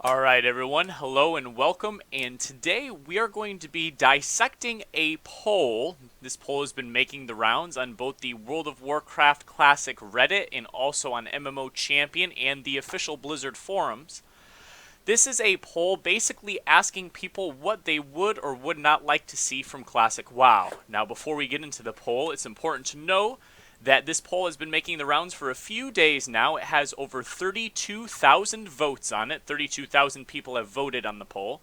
Alright everyone, hello and welcome, and today we are going to be dissecting a poll. This poll has been making the rounds on both the World of Warcraft Classic Reddit and also on MMO Champion and the official Blizzard forums. This is a poll basically asking people what they would or would not like to see from Classic WoW. Now before we get into the poll, it's important to know that this poll has been making the rounds for a few days now. It has over 32,000 votes on it. 32,000 people have voted on the poll.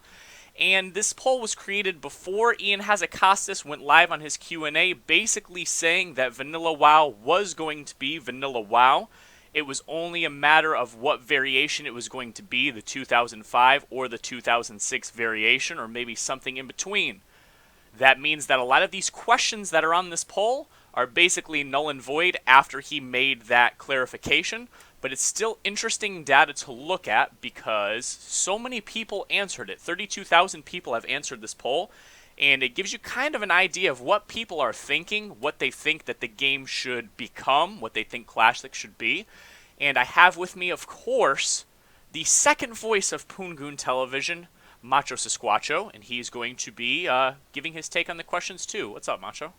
And this poll was created before Ian Hazzikostas went live on his Q&A, basically saying that Vanilla WoW was going to be Vanilla WoW. It was only a matter of what variation it was going to be, the 2005 or the 2006 variation, or maybe something in between. That means that a lot of these questions that are on this poll are basically null and void after he made that clarification, but it's still interesting data to look at because so many people answered it. 32,000 people have answered this poll, and it gives you kind of an idea of what people are thinking, what they think that the game should become, what they think Classic should be. And I have with me, of course, the second voice of Poon Television, Macho Sasquatcho, and he's going to be giving his take on the questions too. What's up, Macho?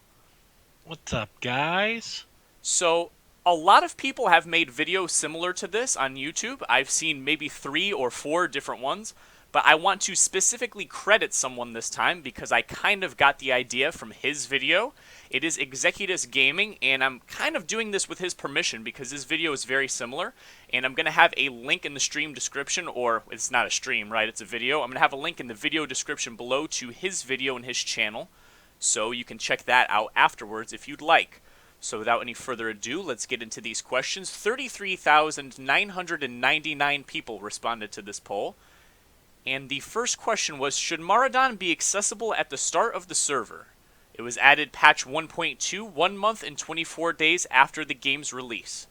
What's up, guys? So, a lot of people have made videos similar to this on YouTube. I've seen maybe 3 or 4 different ones, but I want to specifically credit someone this time because I kind of got the idea from his video. It is Executus Gaming, and I'm kind of doing this with his permission because his video is very similar, and I'm going to have a link in the stream description, or it's not a stream, right? It's a video. I'm going to have a link in the video description below to his video and his channel, so you can check that out afterwards if you'd like. So without any further ado, let's get into these questions. 33,999 people responded to this poll. And the first question was, should Maraudon be accessible at the start of the server? It was added patch 1.2 1 month and 24 days after the game's release.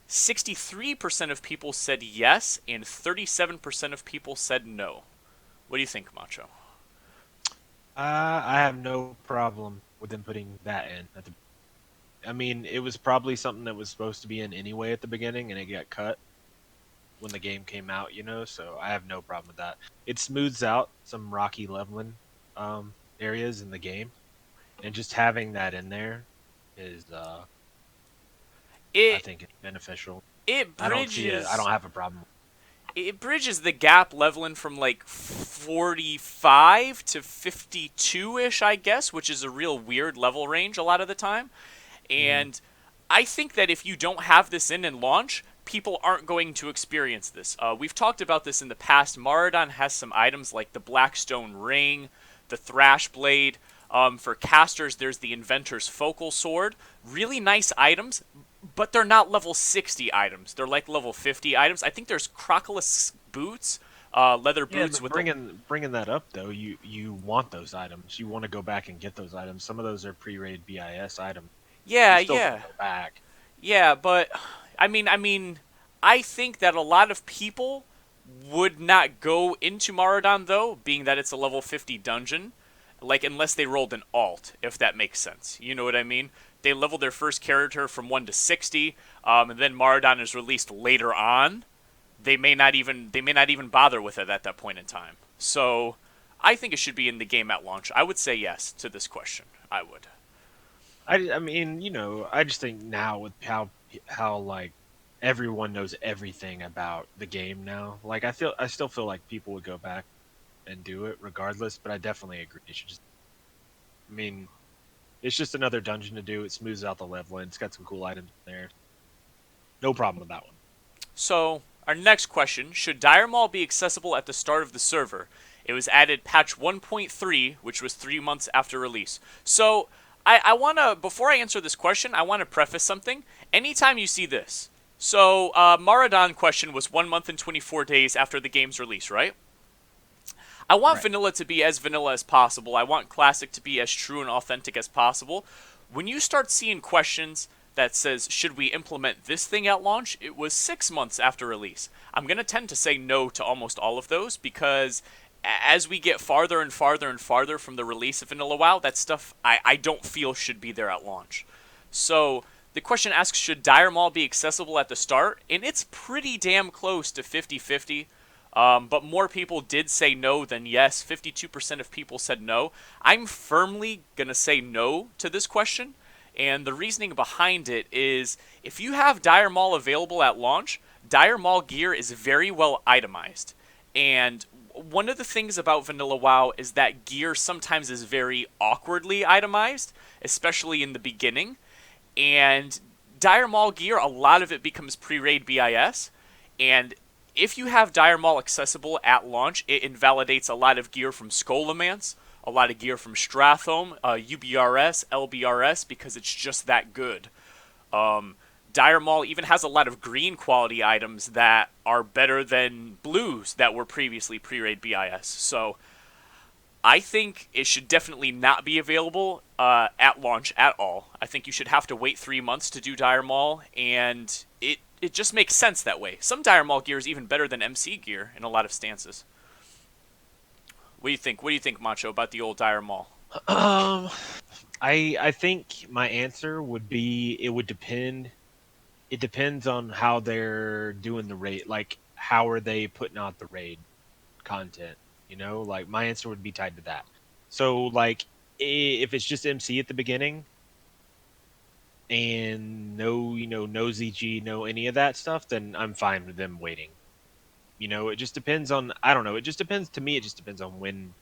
63% of people said yes, and 37% of people said no. What do you think, Macho? I have no problem with them putting that in. I mean, it was probably something that was supposed to be in anyway at the beginning, and it got cut when the game came out, so I have no problem with that. It smooths out some rocky leveling areas in the game, and just having that in there is, I It think, it's beneficial. it I don't see it. I bridges don't have a problem. it bridges the gap leveling from like 45 to 52-ish, I guess, which is a real weird level range a lot of the time. Mm-hmm. And I think that if you don't have this in launch, people aren't going to experience this. We've talked about this in the past. Maraudon has some items like the Blackstone Ring, the Thrash Blade. For casters, there's the Inventor's Focal Sword. Really nice items, but they're not level 60 items. They're like level 50 items. I think there's Crocolus boots, leather Yeah, boots but with bringing that up though, you want those items. You want to go back and get those items. Some of those are pre-raid BIS items. You Yeah, still want yeah. to go back. Yeah, but I think that a lot of people would not go into Maraudon though, being that it's a level 50 dungeon, like unless they rolled an alt, if that makes sense. You know what I mean? They level their first character from 1 to 60, and then Maraudon is released later on. They may not even bother with it at that point in time. So, I think it should be in the game at launch. I would say yes to this question. I would. I mean, I just think now with how like everyone knows everything about the game now. Like I still feel like people would go back and do it regardless, but I definitely agree. It should just, I mean, it's just another dungeon to do. It smooths out the leveling. It's got some cool items in there. No problem with that one. So, our next question, should Dire Maul be accessible at the start of the server? It was added patch 1.3, which was 3 months after release. So, I want to, before I answer this question, I want to preface something. Anytime you see this, so Maraudon question was 1 month and 24 days after the game's release, right? I want Right. vanilla to be as vanilla as possible. I want classic to be as true and authentic as possible. When you start seeing questions that says, should we implement this thing at launch? It was 6 months after release. I'm going to tend to say no to almost all of those because as we get farther and farther and farther from the release of Vanilla WoW, that stuff I don't feel should be there at launch. So the question asks, should Dire Maul be accessible at the start? And it's pretty damn close to 50-50. But more people did say no than yes. 52% of people said no. I'm firmly going to say no to this question. And the reasoning behind it is if you have Dire Maul available at launch, Dire Maul gear is very well itemized. And one of the things about Vanilla WoW is that gear sometimes is very awkwardly itemized, especially in the beginning. And Dire Maul gear, a lot of it becomes pre-raid BIS. And if you have Dire Maul accessible at launch, it invalidates a lot of gear from Skolamance, a lot of gear from Strathome, UBRS, LBRS, because it's just that good. Dire Maul even has a lot of green quality items that are better than blues that were previously pre-raid BIS. So I think it should definitely not be available at launch at all. I think you should have to wait 3 months to do Dire Maul, and it just makes sense that way. Some Dire Maul gear is even better than MC gear in a lot of stances. What do you think? What do you think, Macho, about the old Dire Maul? Um, I think my answer would be it would depend. It depends on how they're doing the raid. Like, how are they putting out the raid content? Like my answer would be tied to that. So, like, if it's just MC at the beginning and no, no ZG, no any of that stuff, then I'm fine with them waiting. It just depends on. I don't know. It just depends to me. It just depends on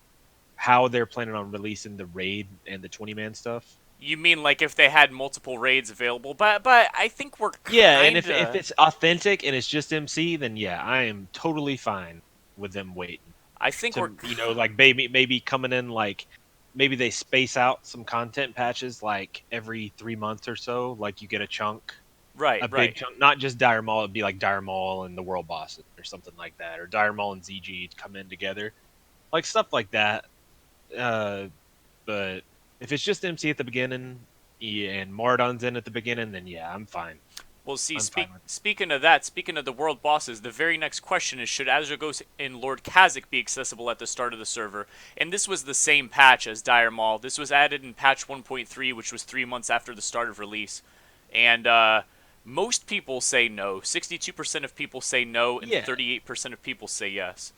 how they're planning on releasing the raid and the 20-man stuff. You mean like if they had multiple raids available? But I think we're Yeah, and if kinda. it's authentic and it's just MC, then yeah, I am totally fine with them waiting I think we're to like maybe coming in, like maybe they space out some content patches like every 3 months or so, like you get a chunk, right, a big right. chunk, not just Dire Maul. It'd be like Dire Maul and the World Bosses or something like that, or Dire Maul and ZG come in together, like stuff like that. Uh, but if it's just MC at the beginning, yeah, and Mardon's in at the beginning, then yeah, I'm fine. Well, see, I'm fine with it. speaking of that, speaking of the world bosses, the very next question is should Azergos and Lord Kazakh be accessible at the start of the server? And this was the same patch as Dire Maul. This was added in patch 1.3, which was 3 months after the start of release. And most people say no. 62% of people say no, and Yeah, 38% of people say yes.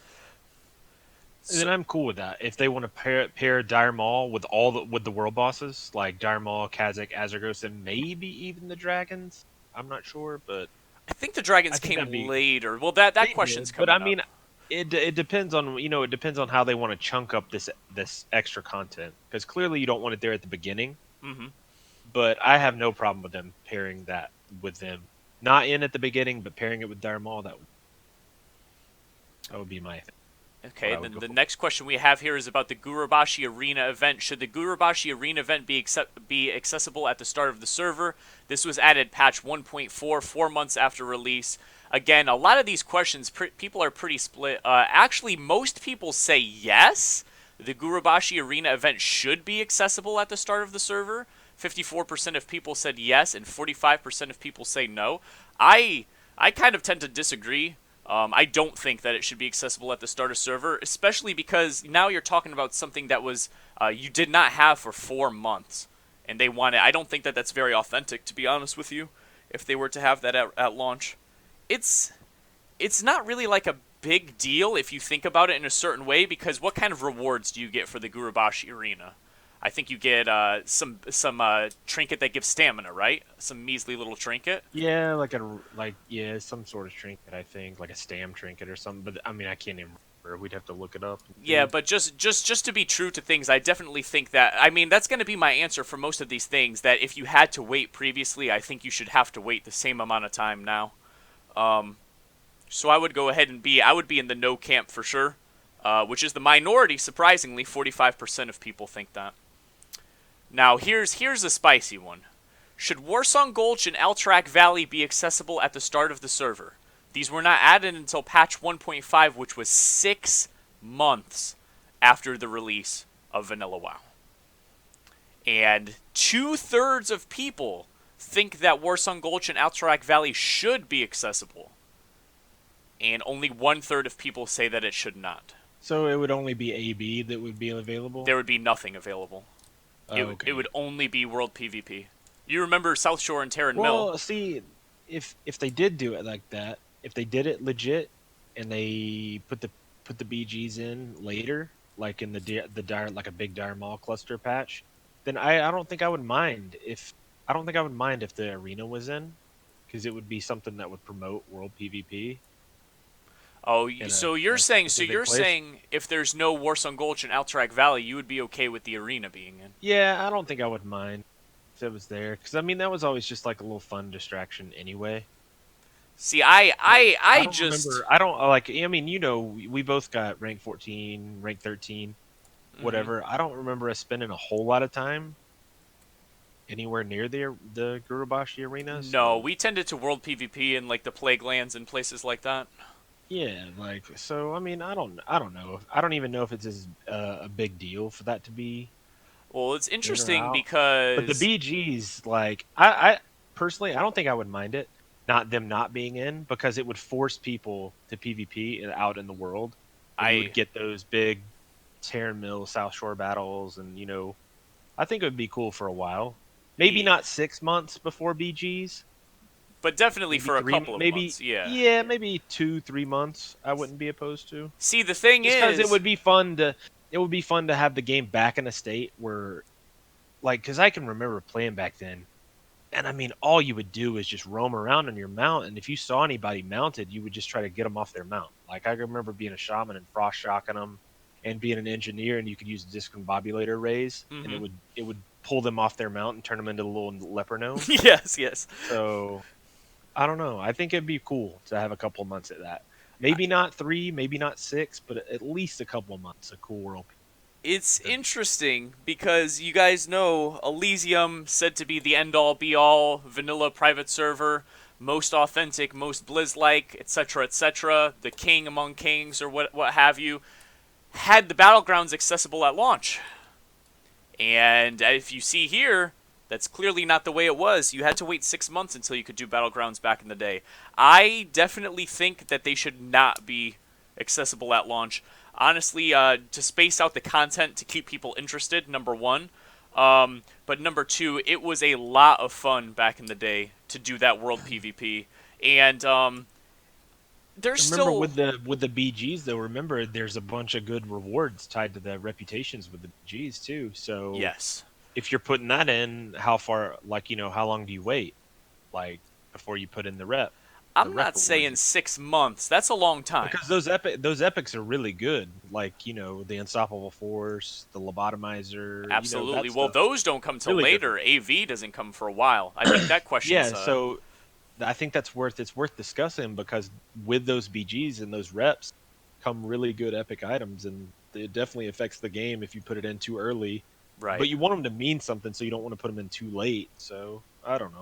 then So, I'm cool with that. If they want to pair Dire Maul with with the world bosses like Dire Maul, Kazakh, Azergos, and maybe even the dragons, I'm not sure, but I think the I dragons think came that'd be later. Well, that they question's did. But I coming up. mean, it depends on it depends on how they want to chunk up this extra content, because clearly you don't want it there at the beginning. Hmm. But I have no problem with them pairing that with them, not in at the beginning, but pairing it with Dire Maul. That would be my what Okay, I would then go the for. next question we have here is about the Gurubashi Arena event. Should the Gurubashi Arena event be accessible at the start of the server? This was added patch 1.4, 4 months after release. Again, a lot of these questions, people are pretty split. Actually, most people say yes. The Gurubashi Arena event should be accessible at the start of the server. 54% of people said yes, and 45% of people say no. I I kind of tend to disagree. I don't think that it should be accessible at the start of server, especially because now you're talking about something that was you did not have for 4 months, and they want it. I don't think that that's very authentic, to be honest with you. If they were to have that at launch, it's it's not really like a big deal if you think about it in a certain way, because what kind of rewards do you get for the Gurubashi Arena? I think you get some trinket that gives stamina, right? Some measly little trinket. Yeah, yeah, some sort of trinket. I think like a stam trinket or something. But I mean, I can't even remember. We'd have to look it up and Yeah, see. but just to be true to things, I definitely think that I mean that's going to be my answer for most of these things. That if you had to wait previously, I think you should have to wait the same amount of time now. Um, so I would go ahead and I would be in the no camp for sure, which is the minority. Surprisingly, 45% of people think that. Now here's a spicy one. Should Warsong Gulch and Alterac Valley be accessible at the start of the server? These were not added until patch 1.5, which was 6 months after the release of Vanilla WoW. And 2/3 of people think that Warsong Gulch and Alterac Valley should be accessible. And only 1/3 of people say that it should not. So it would only be AB that would be available. There would be nothing available. It would Okay. only be World PvP. You remember South Shore and Terran Mill? Well, see, if they did do it like that, if they did it legit, and they put the BGs in later, like in the dire like a big Dire Mall cluster patch, then I don't think I would mind if I don't think I would mind if the arena was in, because it would be something that would promote world PvP Oh, in so a specific you're place. saying if there's no Warsong Gulch and Alterac Valley, you would be okay with the arena being in. Yeah, I don't think I would mind if it was there, because I mean that was always just like a little fun distraction anyway. See, And I I don't just remember. I don't like. I mean, we both got rank 14, rank 13, hmm whatever. I don't remember us spending a whole lot of time anywhere near the Gurubashi arena. no, So we tended to world PvP in like the plague lands and places like that. yeah, like so. I mean, I don't know. I don't even know if it's a big deal for that to be Well, it's in or interesting out. But the because BGs, like I personally, I don't think I would mind it. Not them not being in, because it would force people to PvP out in the world, and you would I get those big Terran Mill South Shore battles, and I think it would be cool for a while. Maybe eh, not 6 months before BGs. but definitely Maybe for a three. couple of Maybe months, yeah. yeah. Maybe 2 3 months. I wouldn't be opposed to. See, the thing Just because it is, would be fun to. It would be fun to have the game back in a state where, like, because I can remember playing back then, and I mean, all you would do is just roam around on your mount, and if you saw anybody mounted, you would just try to get them off their mount. Like I remember being a shaman and frost shocking them, and being an engineer, and you could use a discombobulator raise, and hmm it would pull them off their mount and turn them into little leper gnomes. yes, yes. So I don't know. I think it'd be cool to have a couple of months at that. Maybe not 3, maybe not 6, but at least a couple of months of cool world. It's interesting because you guys know Elysium said to be the end all be all vanilla private server, most authentic, most Blizz like, etc., etc., the king among kings or what have you, had the battlegrounds accessible at launch. And if you see here, that's clearly not the way it was. You had to wait 6 months until you could do battlegrounds back in the day. I definitely think that they should not be accessible at launch. Honestly, to space out the content to keep people interested, number one. But number two, it was a lot of fun back in the day to do that world PvP. And there's Remember still. with the BGs though, remember there's a bunch of good rewards tied to the reputations with the BGs too. So Yes. if you're putting that in, how far, like, how long do you wait? Like before you put in the I'm rep not saying rewards? 6 months. That's a long time. Because those epics are really good. Like, the Unstoppable Force, the Lobotomizer, Absolutely. that Well, stuff. those don't come till Really good. later. AV doesn't come for a while. I think that question's Yeah, so I think it's worth discussing, because with those BGs and those reps come really good epic items, and it definitely affects the game if you put it in too early. right. But you want them to mean something, so you don't want to put them in too late. So I don't know.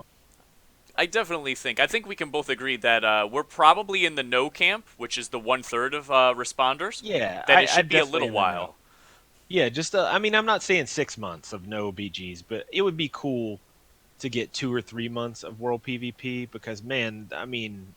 I definitely think. I think we can both agree that we're probably in the no camp, which is the 1/3 of responders. Yeah, That it I should be a definitely little in the know. while. Yeah, just I mean, I'm not saying 6 months of no BGs, but it would be cool to get 2 or 3 months of world PvP, because man, I mean,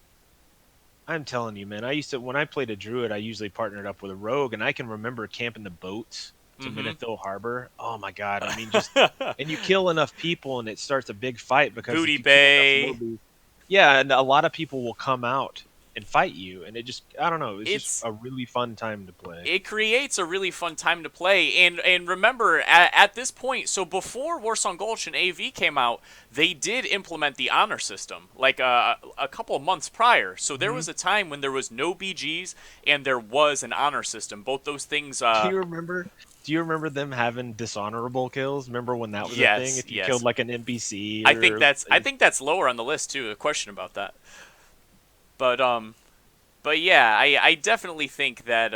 I'm telling you, man, I used to when I played a druid, I usually partnered up with a rogue, and I can remember camping the boats to Mm-hmm. Minithil Harbor. Oh my god, I mean, just and you kill enough people, and it starts a big fight, because Booty if you kill enough Bay. lobbies, yeah, and a lot of people will come out and fight you, and I don't know, it's just It's a really fun time to play. it creates a really fun time to play. And remember, at this point, so before Warsong Gulch and AV came out, they did implement the honor system like a couple of months prior. So there Hmm. was a time when there was no BGs and there was an honor system. Both those things. Do you remember? Do you remember them having dishonorable kills? Remember when that was a thing? Yes, If you killed yes. like an NPC I think or that's lower on the list too. A question about that, but yeah, I definitely think that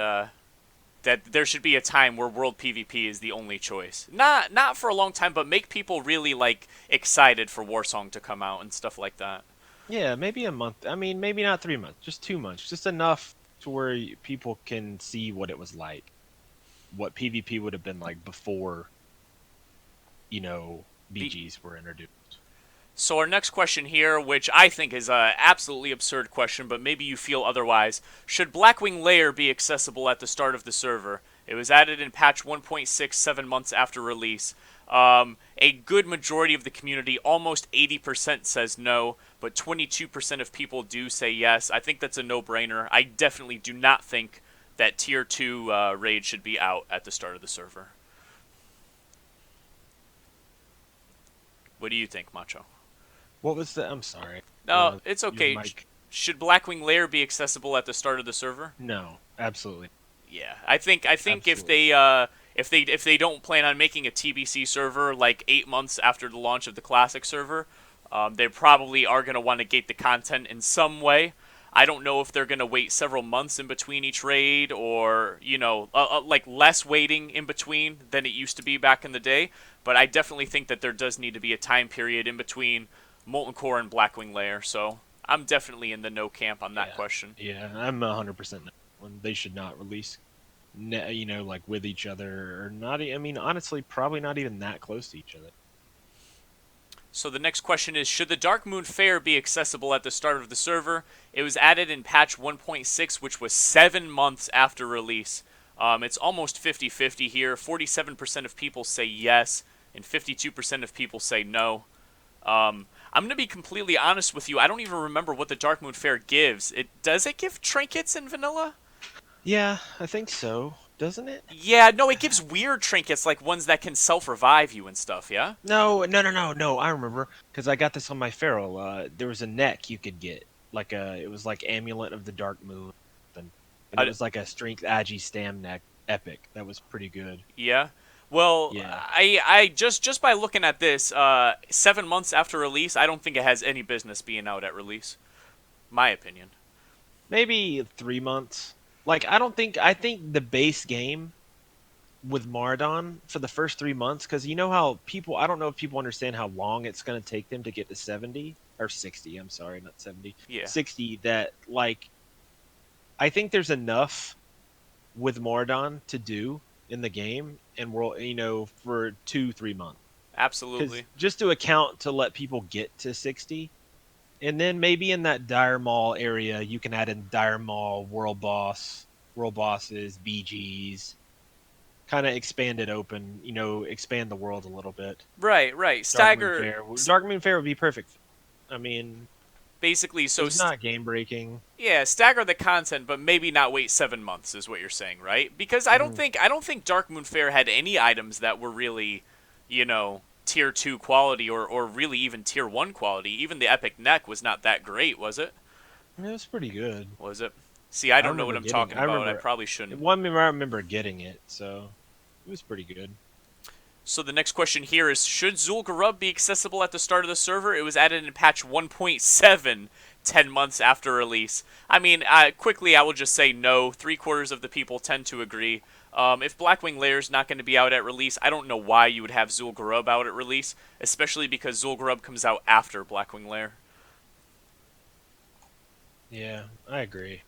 that there should be a time where world PvP is the only choice. Not for a long time, but make people really like excited for Warsong to come out and stuff like that. yeah, maybe a month. I mean, maybe not 3 months, just 2 months, just enough to where people can see what it was like, what PvP would have been like before, The BGs were introduced. So our next question here, which I think is a absolutely absurd question, but maybe you feel otherwise. Should Blackwing Lair be accessible at the start of the server? It was added in patch 1.6 7 months after release. A good majority of the community, almost 80%, says no, but 22% of people do say yes. I think that's a no-brainer. I definitely do not think that Tier 2 raid should be out at the start of the server. What do you think, Macho? What was the? I'm sorry. No, it's Your okay. mic. Should Blackwing Lair be accessible at the start of the server? No, absolutely, Yeah, I think if absolutely. they don't plan on making a TBC server like 8 months after the launch of the classic server, they probably are going to want to gate the content in some way. I don't know if they're going to wait several months in between each raid, or like less waiting in between than it used to be back in the day. But I definitely think that there does need to be a time period in between Molten Core and Blackwing Lair. So I'm definitely in the no camp on that Yeah, question. yeah. I'm 100% when they should not release, like with each other or not. I mean, honestly, probably not even that close to each other. So the next question is, should the Dark Moon Fair be accessible at the start of the server? It was added in patch 1.6, which was 7 months after release. It's almost 50-50 here. 47% of people say yes, and 52% of people say no. I'm going to be completely honest with you. I don't even remember what the Dark Moon Fair gives. Does it give trinkets in vanilla? Yeah, I think so. Doesn't it? Yeah, no, it gives weird trinkets, like ones that can self-revive you and stuff, yeah? No, no, no, no, no. I remember because I got this on my feral. There was a neck you could get, it was like Amulet of the Dark Moon, and it Uh, was like a Strength Agi Stam neck epic. That was pretty good. Yeah. Well, Yeah, I just by looking at this, 7 months after release, I don't think it has any business being out at release. My opinion. maybe 3 months. Like I don't think I think the base game with Mardon for the first 3 months, because you know how people, I don't know if people understand how long it's going to take them to get to 70 or 60. I'm sorry, not 70, Yeah, 60. That like I think there's enough with Mordon to do in the game, and we're for 2-3 months, because absolutely. just to account to let people get to 60, and then maybe in that dire mall area you can add in dire mall world bosses, BGs, kind of expand it open, expand the world a little bit. Right, right. Dark Moon Fair would be perfect. I mean, Basically, it's not game breaking. yeah, stagger the content, but maybe not wait 7 months is what you're saying, right? Because Hmm. I don't think Dark Moon Fair had any items that were really, tier 2 quality, or really even tier 1 quality. Even the epic neck was not that great, was it? It was pretty good. Was it? See, I I don't know what remember I'm getting. talking I about. I remember. probably shouldn't. I remember getting it, so it was pretty good. So the next question here is, should Zul'Gurub be accessible at the start of the server? It was added in patch 1.7, 10 months after release. I mean, quickly, I will just say no. 3/4 of the people tend to agree. If Blackwing Lair is not going to be out at release, I don't know why you would have Zul'Gurub out at release, especially because Zul'Gurub comes out after Blackwing Lair. Yeah, I agree.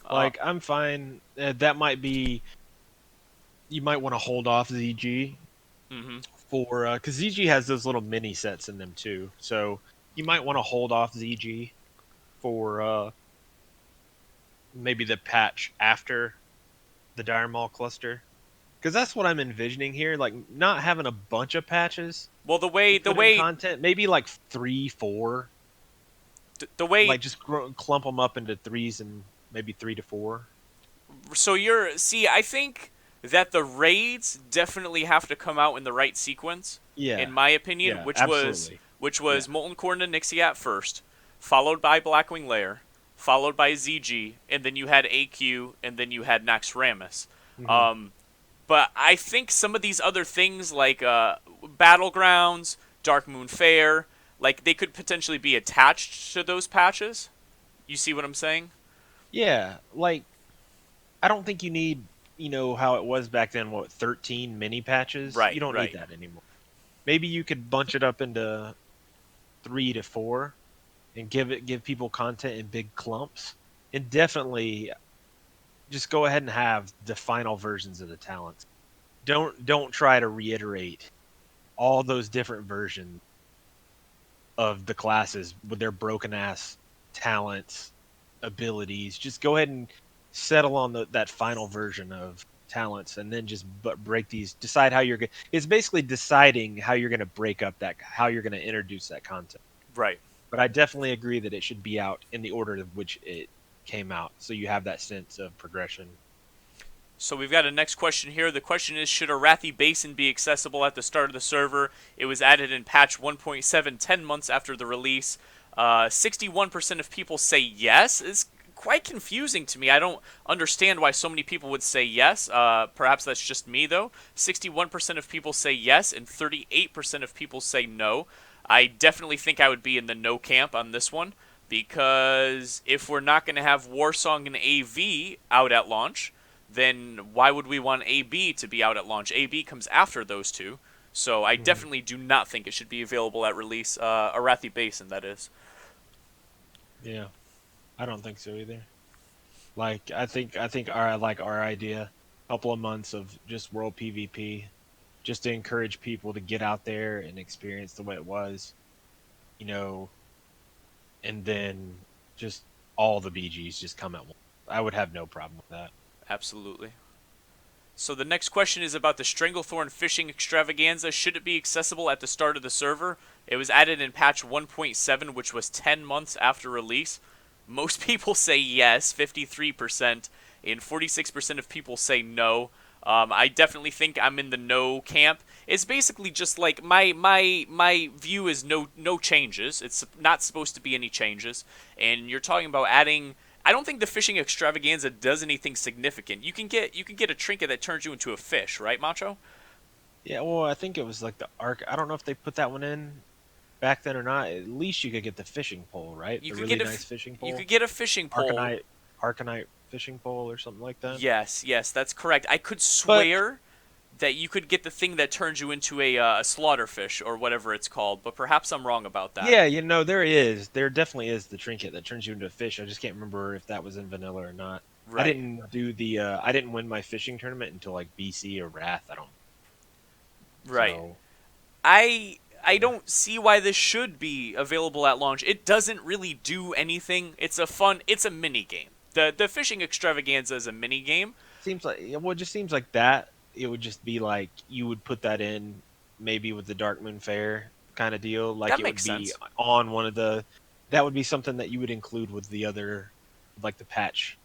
Uh, Like, I'm fine. That might be. You might want to hold off ZG mm-hmm. for because ZG has those little mini sets in them too. So you might want to hold off ZG for maybe the patch after the Dire Maul cluster, because that's what I'm envisioning here. Like, not having a bunch of patches Well, to put in content, maybe like 3, 4. the way Like just clump them up into threes and maybe 3 to 4. so you're see, I think that the raids definitely have to come out in the right sequence, in Yeah, my opinion, yeah, which was absolutely. which Yeah. was Molten Core and Nixiat first, followed by Blackwing Lair, followed by ZG, and then you had AQ, and then you had Naxxramas. Hmm. Um, but I think some of these other things like Battlegrounds, Dark Moon Fair, like they could potentially be attached to those patches. You see what I'm saying? Yeah, like I don't think you need, how it was back then, what, 13 mini patches? You Right, don't need right. that anymore. Maybe you could bunch it up into 3 to 4 and give people content in big clumps. And definitely just go ahead and have the final versions of the talents. Don't try to reiterate all those different versions of the classes with their broken ass talents, abilities. Just go ahead and settle on that final version of talents, and then just break these. Decide how you're going. It's basically deciding how you're going to break up how you're going to introduce that content. Right. but I definitely agree that it should be out in the order of which it came out, so you have that sense of progression. So we've got a next question here. The question is, should Arathi Basin be accessible at the start of the server? It was added in patch 1.7 10 months after the release. 61% of people say yes. It's quite confusing to me. I don't understand why so many people would say yes. Perhaps that's just me, though. 61% of people say yes, and 38% of people say no. I definitely think I would be in the no camp on this one, because if we're not going to have Warsong and AV out at launch, then why would we want AB to be out at launch? AB comes after those two. So I Mhm. definitely do not think it should be available at release. Arathi Basin, that is. Yeah, I don't think so either. Like I think our idea, couple of months of just world PvP, just to encourage people to get out there and experience the way it was, you know, and then just all the BGs just come at once. I would have no problem with that. Absolutely. So the next question is about the Stranglethorn fishing extravaganza. Should it be accessible at the start of the server? It was added in patch 1.7, which was 10 months after release. Most people say yes, 53%, and 46% of people say no. I definitely think I'm in the no camp. It's basically just like my view is no changes. It's not supposed to be any changes, and you're talking about adding. I don't think the fishing extravaganza does anything significant. You can get a trinket that turns you into a fish, right, Macho? Yeah, well, I think it was like the arc. I don't know if they put that one in back then or not. At least you could get the fishing pole, right? You The could really get a nice fishing you could pole, get a fishing pole. Arcanite, Arcanite fishing pole or something like that. Yes, yes, that's correct. I could But swear that you could get the thing that turns you into a slaughterfish or whatever it's called, but perhaps I'm wrong about that. yeah, there definitely is the trinket that turns you into a fish. I just can't remember if that was in vanilla or not. Right, I didn't win my fishing tournament until like BC or Wrath. I don't. right. So I yeah. don't see why this should be available at launch. It doesn't really do anything. It's a mini game. The fishing extravaganza is a mini game. Seems like well, it just seems like that. It would just be like you would put that in maybe with the Dark Moon Fair kind of deal. Like That it would makes be sense. on one of the. That would be something that you would include with the other, like the patch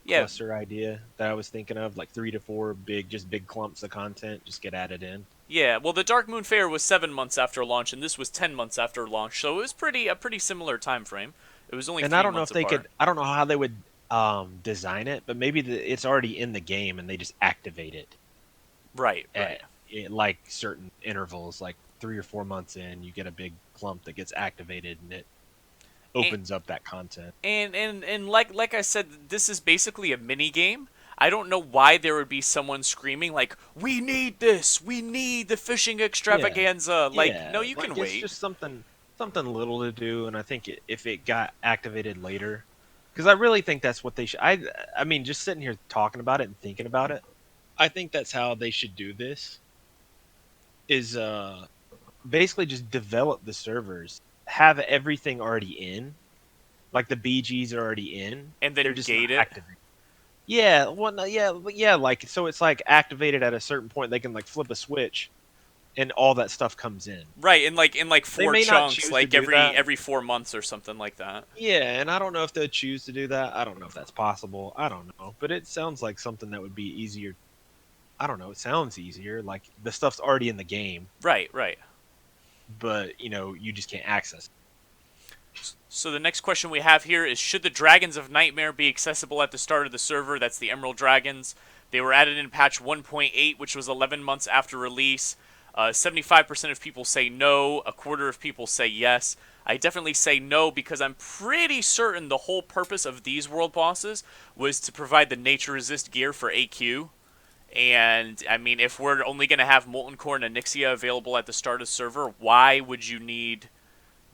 Yeah, cluster idea that I was thinking of. Like 3 to 4 big clumps of content just get added in. yeah. Well, the Dark Moon Fair was 7 months after launch, and this was 10 months after launch, so it was a pretty similar time frame. It was only And I three don't know months if they apart. could. I don't know how they would design it, but maybe it's already in the game and they just activate it Right, right. at like certain intervals, like 3 or 4 months in, you get a big clump that gets activated and it And opens up that content. and like I said, this is basically a mini game. I don't know why there would be someone screaming like, "We need this! We need the fishing Yeah, extravaganza!" Like, no, yeah, you can like it's wait. just something little to do, and I think if it got activated later, because I really think that's what they should. I mean, just sitting here talking about it and thinking about it, I think that's how they should do this. Is basically just develop the servers, have everything already in, like the BGs are already in. And They're then just not gate it. activated. Yeah, well, no, yeah, yeah. Like so, it's like activated at a certain point. They can like flip a switch, and all that stuff comes in. Right, in like They four may not chunks, choose to like do every that. every 4 months or something like that. Yeah, and I don't know if they'll choose to do that. I don't know if that's possible. I don't know, but it sounds like something that would be easier. I don't know. It sounds easier. Like the stuff's already in the game, Right, right. but you just can't access it. So the next question we have here is, should the Dragons of Nightmare be accessible at the start of the server? That's the Emerald Dragons. They were added in patch 1.8, which was 11 months after release. 75% of people say no, a quarter of people say yes. I definitely say no because I'm pretty certain the whole purpose of these world bosses was to provide the nature resist gear for AQ. And I mean, if we're only going to have Molten Core and Onyxia available at the start of the server, why would you need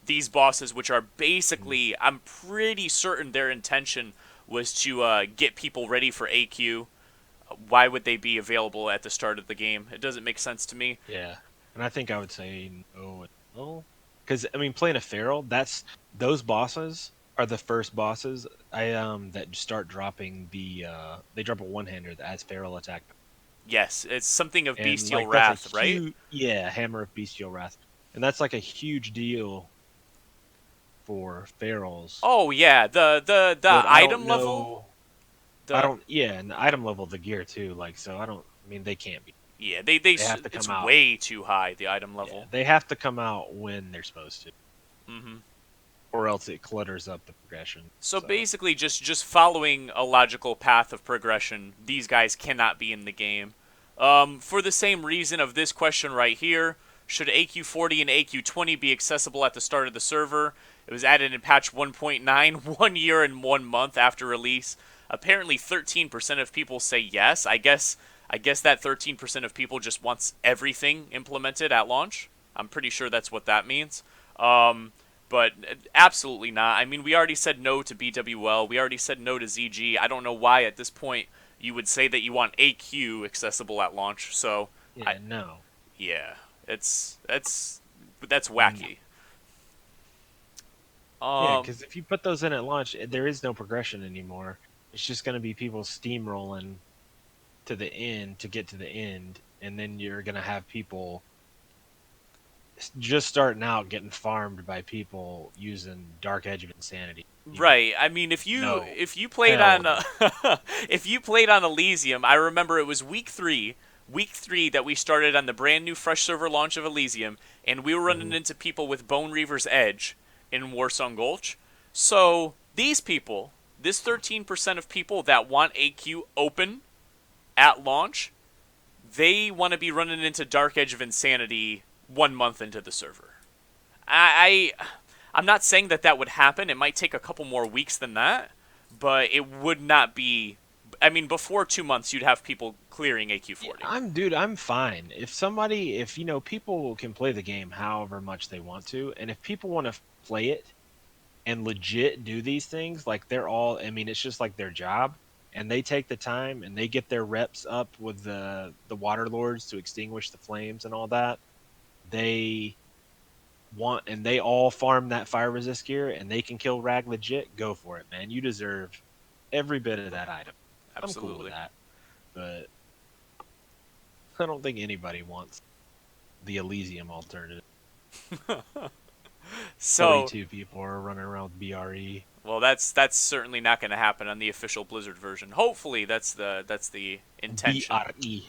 these bosses, which are Mm. basically, I'm pretty certain their intention was to get people ready for AQ. Why would they be available at the start of the game? It doesn't make sense to me. Yeah, and I think I would say no, no, because I mean, playing a feral, that's those bosses are the first bosses that start dropping they drop a one hander that has feral attack. Yes, it's something of And bestial like that's a wrath, right? huge, yeah, hammer of bestial wrath, and that's like a huge deal for ferals, Oh yeah, the but I don't item level. know. I The don't. Yeah, and the item level of the gear too. Like, so I don't. I mean, they can't be. Yeah, They have to it's come out. way too high, the item Yeah, level. they have to come out when they're supposed to, Hmm. or else it clutters up the progression. So So basically, just following a logical path of progression, these guys cannot be in the game. For the same reason of this question right here, should AQ40 and AQ20 be accessible at the start of the server? It was added in patch 1.9, 1 year and 1 month after release. Apparently, 13% of people say yes. I guess that 13% of people just wants everything implemented at launch. I'm pretty sure that's what that means. But absolutely not. I mean, we already said no to BWL. We already said no to ZG. I don't know why at this point you would say that you want AQ accessible at launch. So, I yeah, no. yeah, that's And wacky. yeah, Um, because if you put those in at launch, there is no progression anymore. It's just going to be people steamrolling to the end to get to the end, and then you're going to have people just starting out getting farmed by people using Dark Edge of Insanity. right. I mean, No, if you played hell on no. if you played on Elysium, I remember it was week three that we started on the brand new fresh server launch of Elysium, and we were running Hmm. into people with Bone Reaver's Edge in Warsong Gulch. So these people, this 13% of people that want AQ open at launch, they want to be running into Dark Edge of Insanity 1 month into the server. I'm not saying that that would happen. It might take a couple more weeks than that, but it would not be. I mean, before 2 months, you'd have people clearing Yeah, AQ40. I'm fine. If people can play the game however much they want to, and if people want to play it and legit do these things, like they're all, I mean, it's just like their job, and they take the time and they get their reps up with the water lords to extinguish the flames and all that. They and they all farm that fire resist gear and they can kill rag legit. Go for it, man. You deserve every bit of that item. I'm cool with Absolutely. that, but I don't think anybody wants the Elysium alternative. So, 42 people are running around with BRE. well, that's certainly not going to happen on the official Blizzard version. Hopefully, that's the intention. BRE.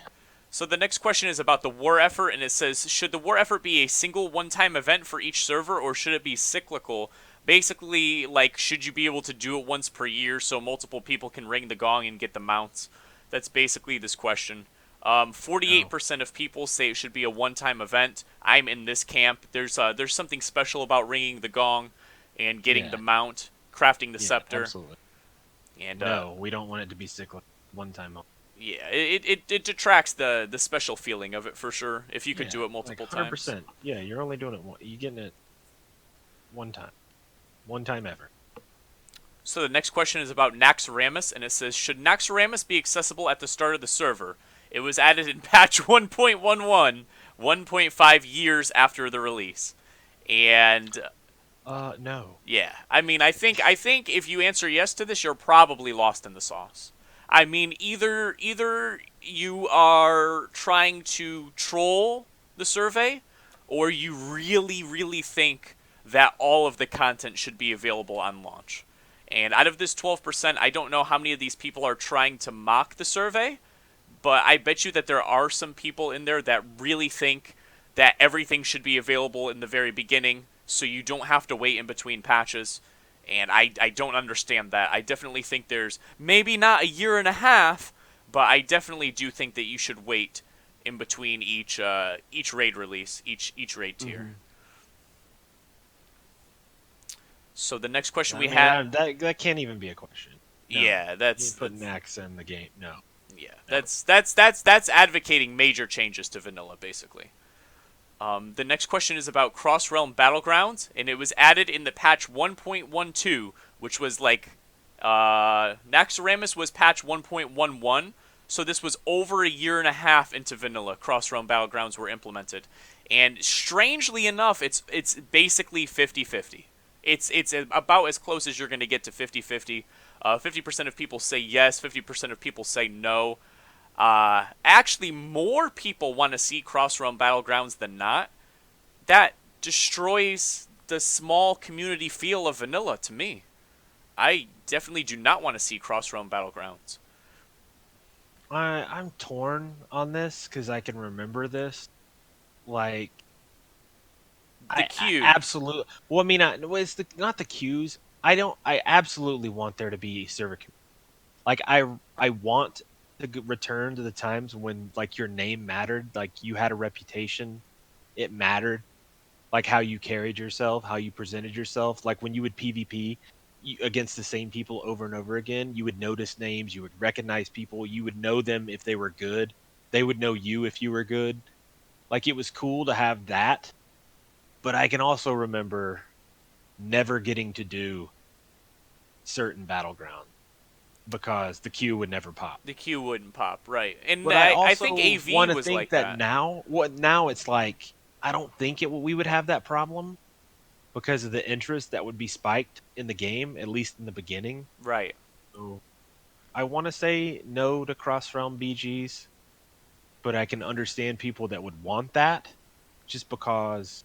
So the next question is about the war effort, and it says, should the war effort be a single one-time event for each server, or should it be cyclical? Basically, like, should you be able to do it once per year so multiple people can ring the gong and get the mounts? That's basically this question. No. 48% of people say it should be a one-time event. I'm in this camp. There's something special about ringing the gong and getting the Yeah. mount, crafting the Yeah, scepter, absolutely. and No, we don't want it to be cyclical. One time. yeah, it detracts the special feeling of it for sure if you could Yeah, do it like multiple times. 100%. Yeah, you're only doing it one. You getting it one time. One time ever. So the next question is about Naxxramas, and it says, should Naxxramas be accessible at the start of the server? It was added in patch 1.11, 1.5 years after the release. And No. yeah, I mean, I think if you answer yes to this, you're probably lost in the sauce. I mean, either you are trying to troll the survey, or you really think that all of the content should be available on launch. And out of this 12%, I don't know how many of these people are trying to mock the survey, but I bet you that there are some people in there that really think that everything should be available in the very beginning so you don't have to wait in between patches. And I don't understand that. I definitely think there's maybe not a year and a half, but I definitely do think that you should wait in between each raid release, each raid tier. Hmm. So the next question I we mean, have, that can't even be a question. No. yeah, You that's put that's Nax in the game. No. yeah, Never. that's advocating major changes to vanilla, basically. The next question is about Cross Realm Battlegrounds, and it was added in the patch 1.12, which was like Naxxramas was patch 1.11, so this was over a year and a half into vanilla. Cross Realm Battlegrounds were implemented, and strangely enough, it's basically 50-50. It's about as close as you're going to get to 50-50. 50% of people say yes, 50% of people say no. Actually, more people want to see Cross Realm Battlegrounds than not. That destroys the small community feel of vanilla to me. I definitely do not want to see cross-realm battlegrounds. I'm torn on this because I can remember this. Like, The I queue, absolutely. Well, I mean, well, it's not the queues. I don't. I absolutely want there to be server. Like, I want to return to the times when like your name mattered, like you had a reputation, it mattered, like how you carried yourself, how you presented yourself. Like when you would PvP against the same people over and over again, you would notice names, you would recognize people, you would know them if they were good, they would know you if you were good. Like it was cool to have that, but I can also remember never getting to do certain battlegrounds because the queue would never pop. the queue wouldn't pop, right? And But I I also think AV want to was think like that that, now it's like I don't think we would have that problem because of the interest that would be spiked in the game, at least in the beginning. right? So I want to say no to cross realm BGs, but I can understand people that would want that just because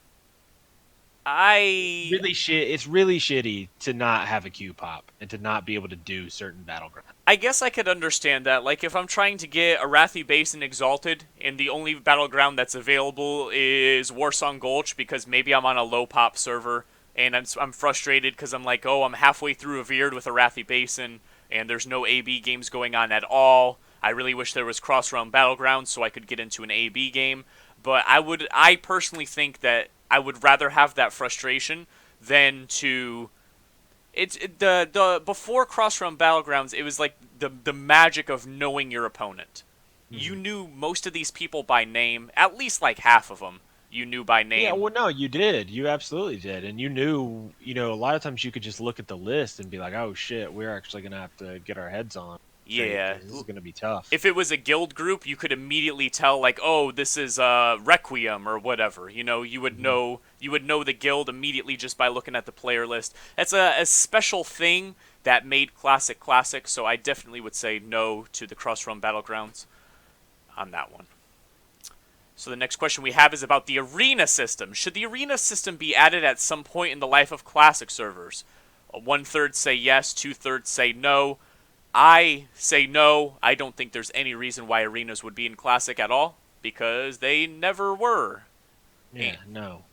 I it's really shitty to not have a queue pop and to not be able to do certain battlegrounds. I guess I could understand that. Like, if I'm trying to get Arathi Basin Exalted, and the only battleground that's available is Warsong Gulch because maybe I'm on a low pop server, and I'm frustrated because I'm like, oh, I'm halfway through Avired with Arathi Basin, and there's no AB games going on at all. I really wish there was cross realm battlegrounds so I could get into an AB game. But I personally think that I would rather have that frustration than to the before Crossround Battlegrounds, it was like the magic of knowing your opponent. You Mhm. knew most of these people by name, at least like half of them you knew by Yeah, name. well, no, you did. You absolutely did. And you knew, a lot of times you could just look at the list and be like, oh shit, we're actually going to have to get our heads on straight Yeah. because this is going to be tough. If it was a guild group, you could immediately tell like, oh, this is Requiem or whatever. Hmm. You would know the guild immediately just by looking at the player list. That's a special thing that made classic. So I definitely would say no to the Crossrun Battlegrounds on that one. So the next question we have is about the arena system. Should the arena system be added at some point in the life of classic servers? 1/3 say yes, 2/3 say no. I say no. I don't think there's any reason why arenas would be in classic at all because they never were. Yeah, no,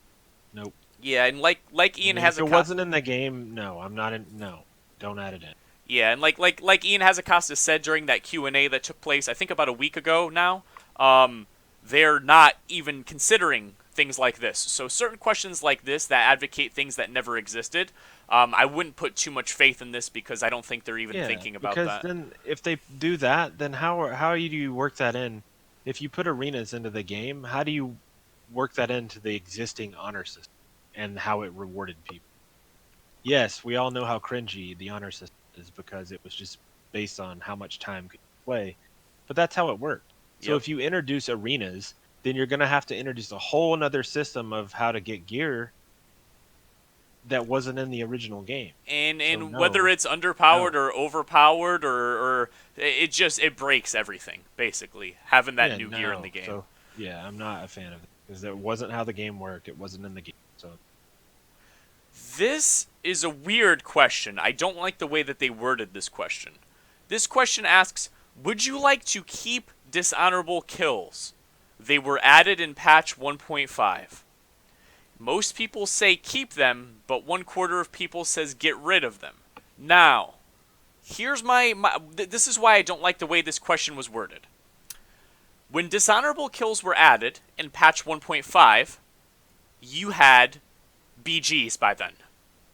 nope. Yeah, and like I Ian mean, has if a it wasn't in the game, no, I'm not in. No, don't add it in. yeah, and like Ian Hazacasta said during that Q&A that took place, I think about a week ago now. Um, they're not even considering things like this. So certain questions like this that advocate things that never existed, I wouldn't put too much faith in this because I don't think they're even Yeah, thinking about because that. then if they do that, then how do you work that in? If you put arenas into the game, how do you work that into the existing honor system and how it rewarded people? Yes, we all know how cringy the honor system is because it was just based on how much time could you play, but that's how it worked. So Yep. if you introduce arenas, then you're going to have to introduce a whole another system of how to get gear that wasn't in the original game. So And whether it's underpowered no, or overpowered or it breaks everything basically having that yeah, new gear in the no. game. So yeah, I'm not a fan of it because that wasn't how the game worked. It wasn't in the game. So This is a weird question. I don't like the way that they worded this question. This question asks, would you like to keep dishonorable kills? They were added in patch 1.5. Most people say keep them, but 1/4 of people says get rid of them. Now, here's this is why I don't like the way this question was worded. When dishonorable kills were added in patch 1.5, you had BGs by then,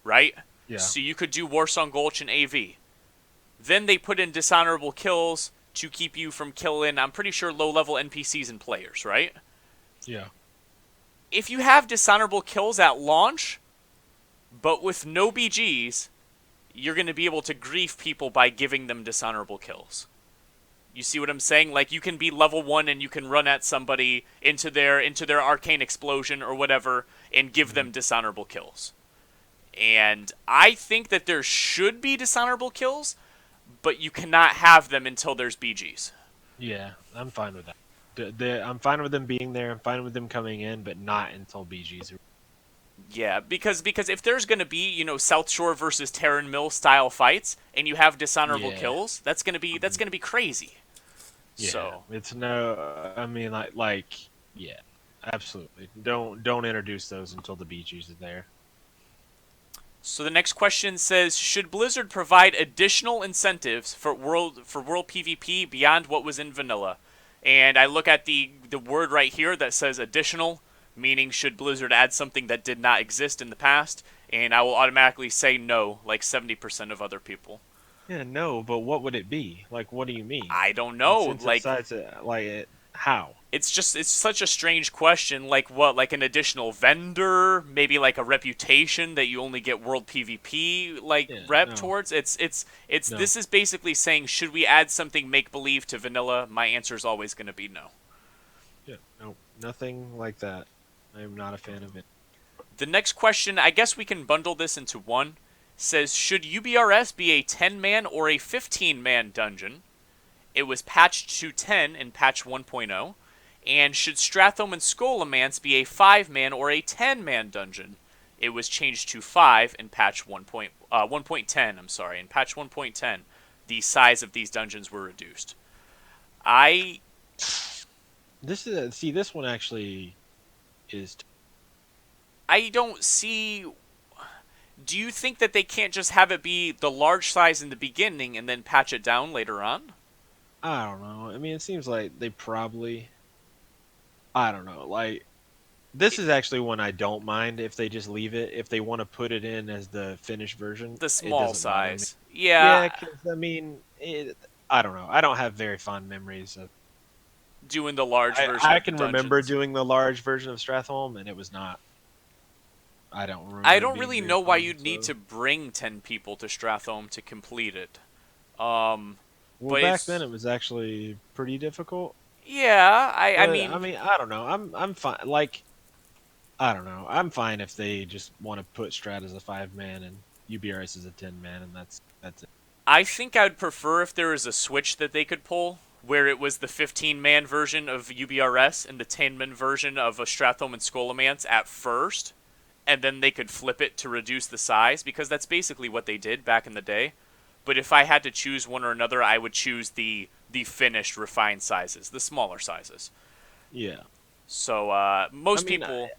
right? yeah, So you could do Warsong Gulch and AV. Then they put in dishonorable kills to keep you from killing, I'm pretty sure, low level NPCs and players, right? yeah, If you have dishonorable kills at launch, but with no BGs, you're going to be able to grief people by giving them dishonorable kills. You see what I'm saying? Like you can be level 1 and you can run at somebody into their arcane explosion or whatever and give mhm, them dishonorable kills. And I think that there should be dishonorable kills, but you cannot have them until there's BGs. yeah. I'm fine with that. I'm fine with them being there. I'm fine with them coming in, but not until BGs. Yeah, because if there's going to be, South Shore versus Terran Mill style fights and you have dishonorable Yeah. kills, that's Mhm. going to be crazy. Yeah. So, It's no. I mean, like yeah, absolutely. Don't introduce those until the bee juice is there. so the next question says, should Blizzard provide additional incentives for world PvP beyond what was in vanilla? And I look at the word right here that says additional, meaning should Blizzard add something that did not exist in the past? And I will automatically say no, like 70% of other people. Yeah, no, but what would it be? Like, what do you mean? I don't know. Incentives like it, how? It's such a strange question. Like what? Like an additional vendor? Maybe like a reputation that you only get world PvP like Yeah, rep no, towards? It's no. this is basically saying should we add something make believe to vanilla? My answer is always going to be no. Yeah, no, nothing like that. I am not a fan of it. The next question, I guess we can bundle this into one, says should UBRS be a 10-man or a 15-man dungeon? It was patched to 10 in patch 1.0. And should Strathome and Scholomance be a 5-man or a 10-man dungeon? It was changed to 5 in patch 1.10, I'm sorry. In patch 1.10, the size of these dungeons were reduced. I This is see, this one actually is. I don't see. Do you think that they can't just have it be the large size in the beginning and then patch it down later on? I don't know. I mean, it seems like they probably. I don't know. Like, this is actually one I don't mind if they just leave it. If they want to put it in as the finished version, The it small doesn't bother me. size. Yeah, Yeah, because I mean, I don't know. I don't have very fond memories of. doing the large version I of the can remember dungeons. doing the large version of Stratholme, and it was not. I don't I remember it don't being really very know why fun. you'd need So, to bring 10 people to Strathome to complete it. Um, well, but back then it's it was actually pretty difficult. yeah. I But I mean, mean, I don't know. I'm fine. Like, I don't know. I'm fine if they just want to put Strat as a 5 man and UBRS as a 10 man, and that's it. I think I'd prefer if there was a switch that they could pull where it was the 15-man version of UBRS and the 10-man version of a Strathome and Scholomance at first, and then they could flip it to reduce the size because that's basically what they did back in the day. But if I had to choose one or another, I would choose the finished refined sizes, the smaller sizes. Yeah. So I most mean, people,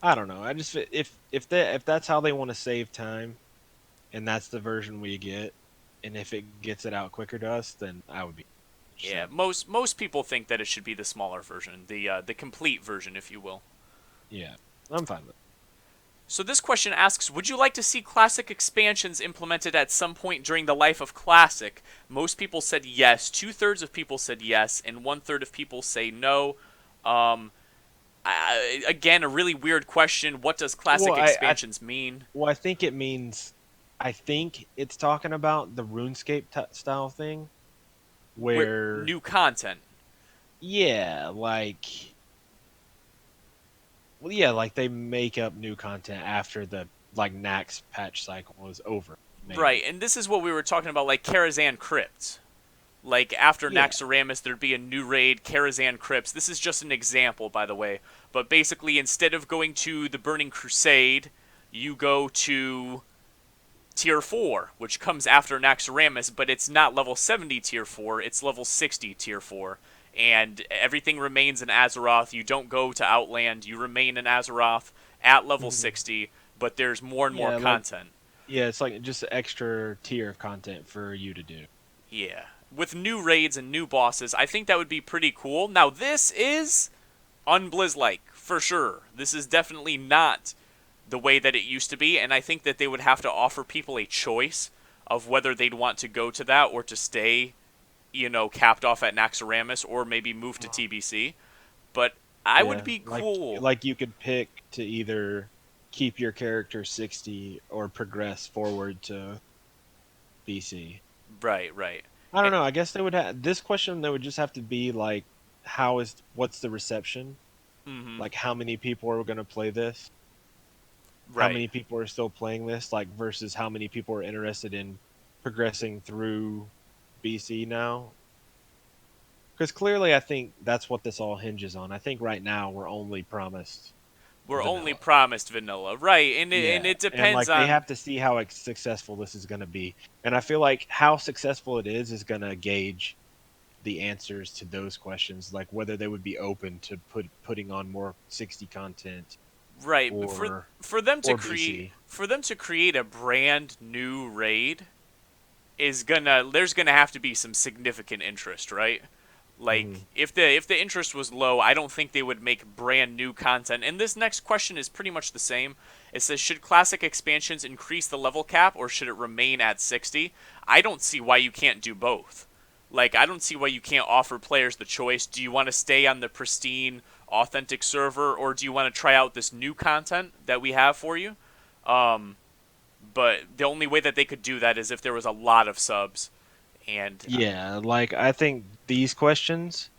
I don't know. I just if that's how they want to save time, and that's the version we get, and if it gets it out quicker to us, then I would be yeah, interested. most people think that it should be the smaller version, the complete version, if you will. Yeah, I'm fine with So this question asks, would you like to see Classic expansions implemented at some point during the life of Classic? Most people said yes, 2/3 of people said yes, and 1/3 of people say no. Um, again, a really weird question. What does it. Classic expansions mean? I think it means, I think it's talking about the RuneScape style thing, where New content. yeah, like well, yeah, like they make up new content after the like Nax patch cycle is over, Right, maybe. and this is what we were talking about, like Karazhan Crypts. Like after Yeah. Naxxramas, there'd be a new raid, Karazhan Crypts. This is just an example, by the way. But basically, instead of going to the Burning Crusade, you go to Tier 4, which comes after Naxxramas, but it's not level 70 Tier 4, it's level 60 Tier 4. And everything remains in Azeroth. You don't go to Outland, you remain in Azeroth at level Mhm. 60, but there's more and more Yeah, like content. yeah, it's like just an extra tier of content for you to do. Yeah. With new raids and new bosses, I think that would be pretty cool. Now, this is unblizz like, for sure. This is definitely not the way that it used to be, and I think that they would have to offer people a choice of whether they'd want to go to that or to stay, capped off at Naxxramas or maybe move to TBC. But I would Yeah, be cool. like you could pick to either keep your character 60 or progress forward to BC. Right, right. I don't Eh, know. I guess they would have this question. They would just have to be like, what's the reception? mm-hmm. Like, how many people are going to play this? How Right. many people are still playing this? Like, versus how many people are interested in progressing through BC now? Because clearly, I think that's what this all hinges on. I think right now we're only promised. We're only vanilla. promised vanilla, right? And Yeah, it and depends like they on. have to see how successful this is going to be, and I feel like how successful it is going to gauge the answers to those questions, like whether they would be open to putting on more 60 content Right, but or BC. for them to create a brand new raid is gonna there's gonna have to be some significant interest, right? Hmm. Like if the interest was low, I don't think they would make brand new content. And this next question is pretty much the same. It says, should classic expansions increase the level cap or should it remain at 60? I don't see why you can't do both. Like I don't see why you can't offer players the choice. Do you want to stay on the pristine authentic server or do you want to try out this new content that we have for you? Um but the only way that they could do that is if there was a lot of subs and Yeah, like I think these questions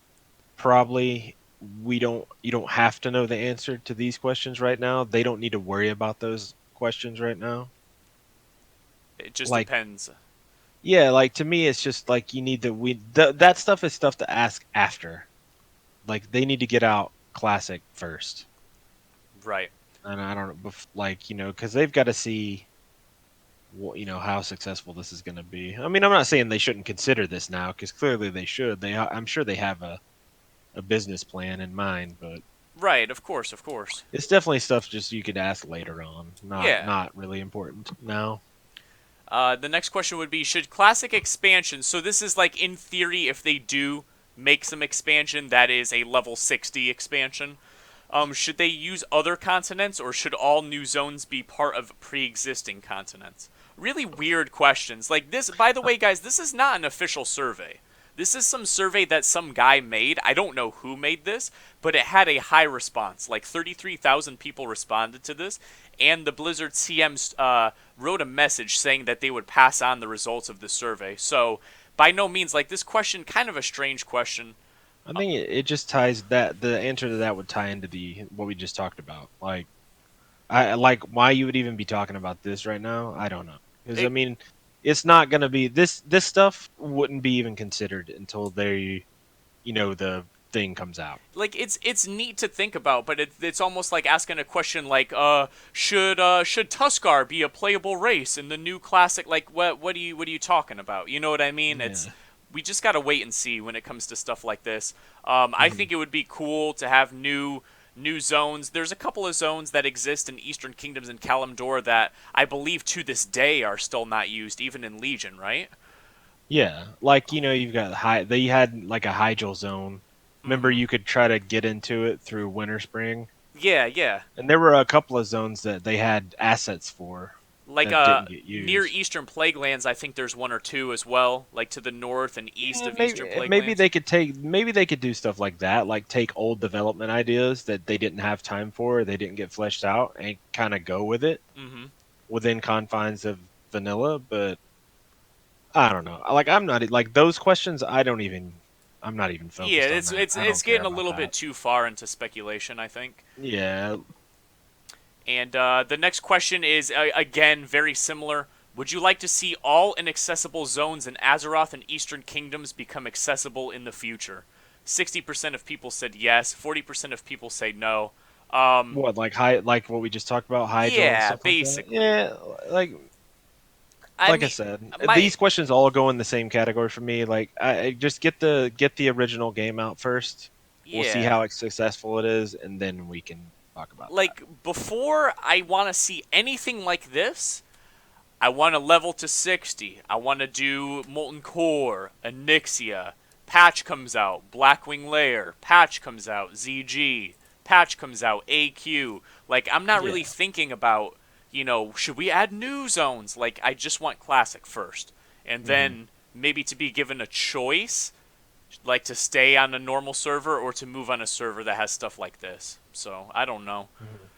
probably we don't you don't have to know the answer to these questions right now. They don't need to worry about those questions right now. it just Like depends. yeah, like to me it's just like you need to that stuff is stuff to ask after. Like they need to get out classic first. Right. And I don't know like, cuz they've got to see how successful this is going to be. I mean, I'm not saying they shouldn't consider this now cuz clearly they should. I'm sure they have a business plan in mind, but Right, of course, of course. it's definitely stuff just you could ask later on. Not Yeah. not really important now. The next question would be, should classic expansion, so this is like in theory if they do make some expansion that is a level 60 expansion, should they use other continents or should all new zones be part of pre-existing continents? Really weird questions. Like this, by the way, guys, this is not an official survey. This is some survey that some guy made. I don't know who made this, but it had a high response. Like 33,000 people responded to this, and the Blizzard CMs wrote a message saying that they would pass on the results of the survey. So, by no means, like this question, kind of a strange question. I think it just ties that the answer to that would tie into the what we just talked about. Like I like why you would even be talking about this right now. I don't know because I It, mean, it's not gonna be this stuff wouldn't be even considered until the thing comes out. like it's neat to think about, but it's almost like asking a question like, should Tuskar be a playable race in the new classic? Like, what are you talking about? You know what I mean? It's Yeah. we just gotta wait and see when it comes to stuff like this. I Hmm. think it would be cool to have new zones. There's a couple of zones that exist in Eastern Kingdoms and Kalimdor that I believe to this day are still not used, even in Legion, right? Yeah, like you've got high. They had like a Hyjal zone. Remember, Mm-hmm. you could try to get into it through Winter Spring, Yeah, yeah. and there were a couple of zones that they had assets for Like that didn't get near used. Eastern Plaguelands, I think there's one or two as well, like to the north and east Yeah, of Eastern maybe Plaguelands. they could do stuff like that, like take old development ideas that they didn't have time for, they didn't get fleshed out, and kind of go with it Mm-hmm. within confines of vanilla. But I don't know. Like I'm not like those questions. I'm not even Yeah, focused on that. I it's don't care getting a about little bit that. too far into speculation, I think. Yeah. And the next question is again very similar. Would you like to see all inaccessible zones in Azeroth and Eastern Kingdoms become accessible in the future? 60% of people said yes. 40% of people say no. What like what we just talked about, Hydro and Yeah, stuff like that? basically. Yeah, like I like I mean, said, my these questions all go in the same category for me. Like I just get the original game out first. We'll see yeah. how successful it is, and then we can talk about that. Like before I want to see anything like this, I want to level to 60. I want to do Molten Core, Onyxia. Patch comes out, Blackwing Lair. Patch comes out, ZG. Patch comes out, AQ. Like, I'm not really Yeah. thinking about, should we add new zones? Like, I just want Classic first. And Hmm. then maybe to be given a choice, like to stay on a normal server or to move on a server that has stuff like this. So, I don't know. Hmm.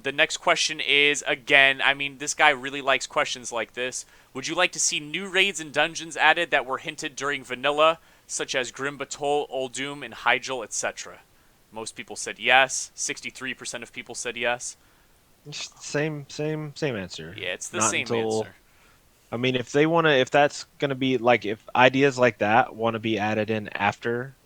The next question is again, I mean, this guy really likes questions like this. Would you like to see new raids and dungeons added that were hinted during vanilla, such as Grim Batol, Uldum, and Hyjal, etc.? Most people said yes. 63% of people said yes. Same answer. Yeah, it's the Not same until answer. I mean, if that's gonna be like, if ideas like that want to be added in after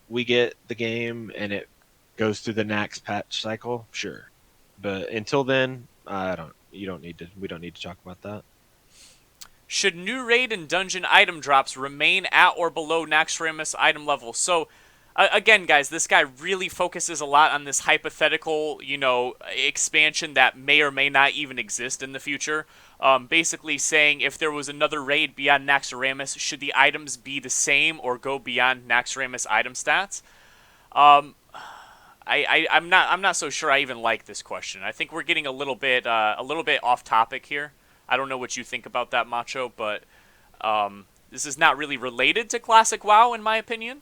we get the game and it goes through the next patch cycle, sure. But until then, I don't. You don't need to. We don't need to talk about that. Should new raid and dungeon item drops remain at or below Naxxramas item level? So, again, guys, this guy really focuses a lot on this hypothetical, expansion that may or may not even exist in the future. Basically saying if there was another raid beyond Naxxramas, should the items be the same or go beyond Naxxramas item stats? Um, I'm not so sure I even like this question. I think we're getting a little bit off topic here. I don't know what you think about that, Macho, but this is not really related to classic WoW in my opinion.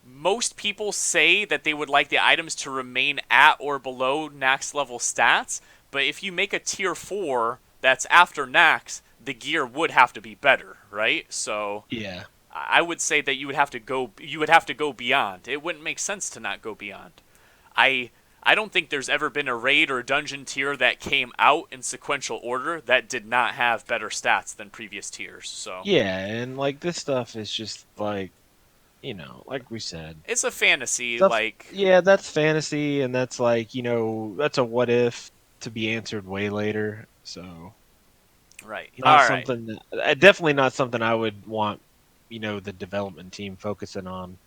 Most people say that they would like the items to remain at or below Nax level stats, but if you make a tier 4 that's after Nax, the gear would have to be better, right? So Yeah. I would say that you would have to go beyond. It wouldn't make sense to not go beyond. I I don't think there's ever been a raid or a dungeon tier that came out in sequential order that did not have better stats than previous tiers. So Yeah, and like this stuff is just like, like we said, it's a fantasy, stuff. like Yeah, that's fantasy, and that's like, that's a what if to be answered way later. So right. All not right. something definitely not something I would want, the development team focusing on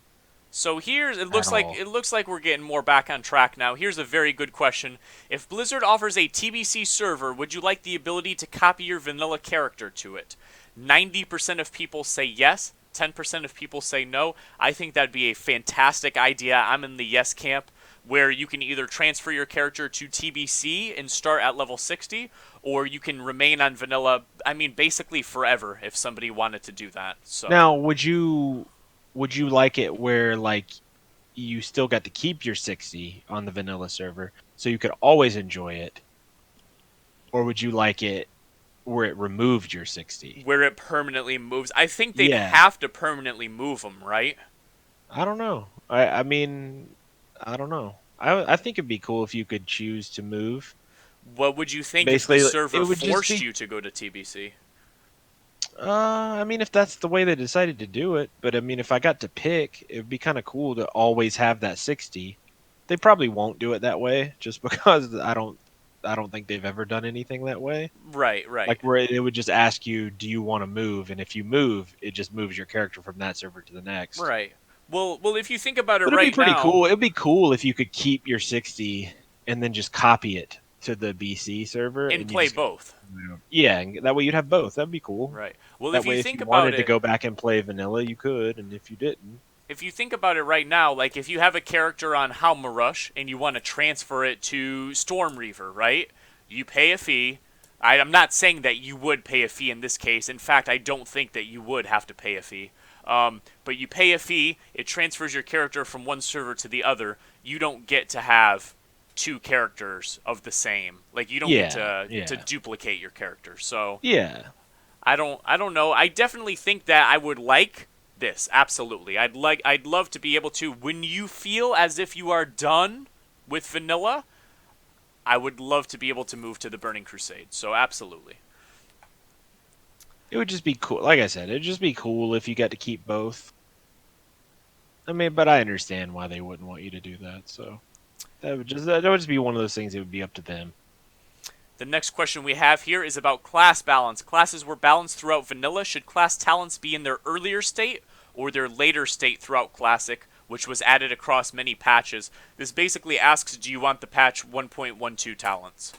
So here's it at looks like all. it looks like we're getting more back on track now. Here's a very good question. If Blizzard offers a TBC server, would you like the ability to copy your vanilla character to it? 90% of people say yes, 10% of people say no. I think that'd be a fantastic idea. I'm in the yes camp where you can either transfer your character to TBC and start at level 60 or you can remain on vanilla, I mean basically forever if somebody wanted to do that. So, Now, would you like it where like you still got to keep your 60 on the vanilla server so you could always enjoy it, or would you like it where it removed your 60? where it permanently moves. I think they'd Yeah, have to permanently move them, right? I don't know. I mean, I don't know. I think it'd be cool if you could choose to move. What would you think if the Basically, it server would just forced be. you to go to TBC? I mean, if that's the way they decided to do it, but I mean, if I got to pick, it would be kind of cool to always have that 60. They probably won't do it that way, just because I don't think they've ever done anything that way. Right, right, Like where it would just ask you, do you want to move? And if you move, it just moves your character from that server to the next. right. Well, if you think about it But it'd be right pretty now, cool. It'd be cool if you could keep your 60 and then just copy it to the BC server, and and you play just both, yeah, and that way you'd have both. That'd be cool. right? Well, That if you way, if think you about wanted to it, go back and play vanilla, you could, and if you didn't, if you think about it right now, like if you have a character on Halmarush and you want to transfer it to Storm Reaver, right? You pay a fee. I'm not saying that you would pay a fee in this case. In fact, I don't think that you would have to pay a fee. But you pay a fee, it transfers your character from one server to the other. You don't get to have two characters of the same. Like you don't get yeah, to yeah, duplicate your character. So yeah, I don't know. I definitely think that I would like this. Absolutely. I'd love to be able to when you feel as if you are done with vanilla, I would love to be able to move to the Burning Crusade. So absolutely. it would just be cool. Like I said, it'd just be cool if you got to keep both. I mean, but I understand why they wouldn't want you to do that. So that would just be one of those things. It would be up to them. The next question we have here is about class balance. Classes were balanced throughout vanilla. Should class talents be in their earlier state or their later state throughout classic, which was added across many patches? This basically asks, do you want the patch 1.12 talents?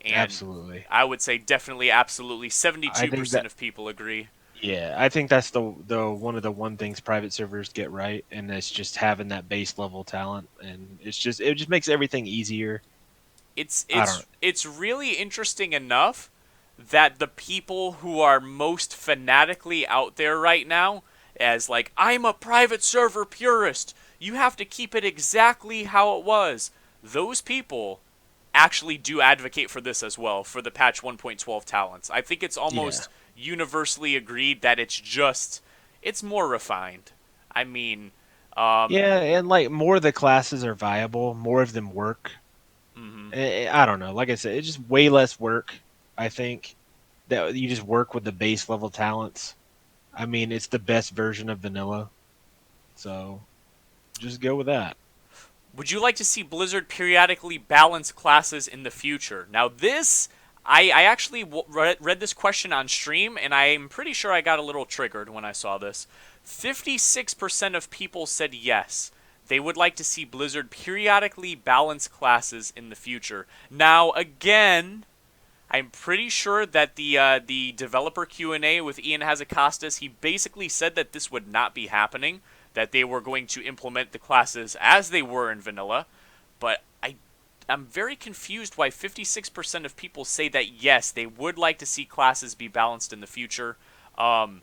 And Absolutely. I would say definitely, absolutely. I think 72% that of people agree. Yeah, I think that's the one things private servers get right, and it's just having that base level talent, and it just makes everything easier. It's I don't. it's it's really interesting enough that the people who are most fanatically out there right now as like I'm a private server purist, you have to keep it exactly how it was. Those people actually do advocate for this as well for the patch 1.12 talents. I think it's Yeah, almost universally agreed that it's more refined. I mean, yeah, and like more of the classes are viable, more of them work. mhm. I don't know. Like I said, it's just way less work. I think that you just work with the base level talents. I mean, it's the best version of vanilla, so just go with that. Would you like to see Blizzard periodically balance classes in the future? Now, this, I actually read this question on stream, and I'm pretty sure I got a little triggered when I saw this. 56% of people said yes. They would like to see Blizzard periodically balance classes in the future. Now, again, I'm pretty sure that the developer Q&A with Ian Hazakostas, he basically said that this would not be happening, that they were going to implement the classes as they were in vanilla, but I'm very confused why 56% of people say that yes, they would like to see classes be balanced in the future. Um,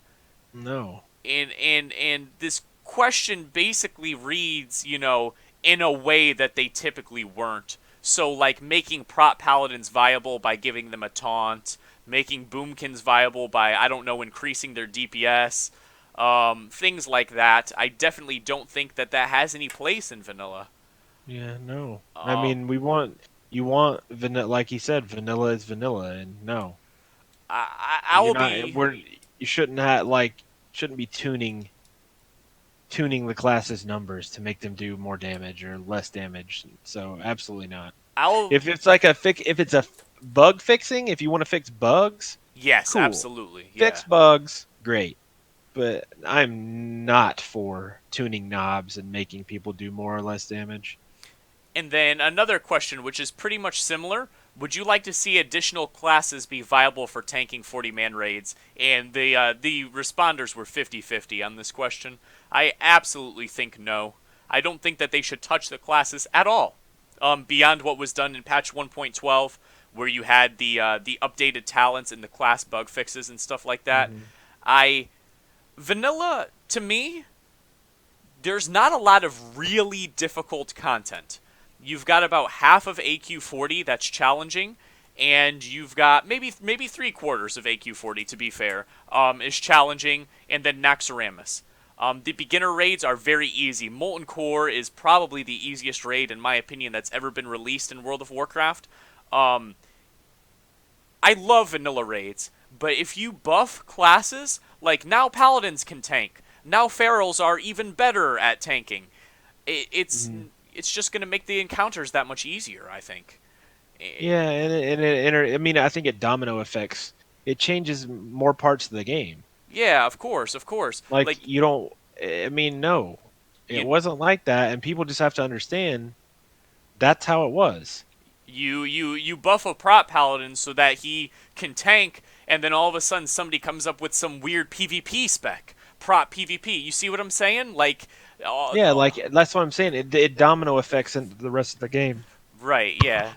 No. and this question basically reads, in a way that they typically weren't. So like making prop paladins viable by giving them a taunt, making boomkins viable by, I don't know, increasing their DPS, things like that. I definitely don't think that that has any place in vanilla. Yeah, no. I Um, mean, you want vanilla, like you said, vanilla is vanilla, and no, I you're will not. be. You shouldn't have shouldn't be tuning the class's numbers to make them do more damage or less damage. So absolutely not. I'll. If it's like if it's a bug fixing, if you want to fix bugs, Yes, cool. absolutely. Yeah. Fix bugs, great. But I'm not for tuning knobs and making people do more or less damage. And then another question, which is pretty much similar. Would you like to see additional classes be viable for tanking 40-man raids? And the responders were 50-50 on this question. I absolutely think no. I don't think that they should touch the classes at all. Beyond what was done in patch 1.12, where you had the updated talents and the class bug fixes and stuff like that. Hmm. I vanilla to me, there's not a lot of really difficult content. You've got about half of AQ40 that's challenging, and you've got maybe 3/4 of AQ40 to be fair, is challenging, and then Naxxramas. The beginner raids are very easy. Molten Core is probably the easiest raid in my opinion that's ever been released in World of Warcraft. Um, I love vanilla raids, but if you buff classes, like now paladins can tank, now ferals are even better at tanking. It, it's Hmm. it's just going to make the encounters that much easier, I think. Yeah, I mean, I think it domino effects. It changes more parts of the game. Yeah, of course, of course. Like Like you don't. I mean, no, it you wasn't like that, and people just have to understand that's how it was. you buff a prop paladin so that he can tank, and then all of a sudden somebody comes up with some weird PvP spec, prop PvP. You see what I'm saying? Like, Yeah, like that's what I'm saying. It domino effects into the rest of the game. right, yeah.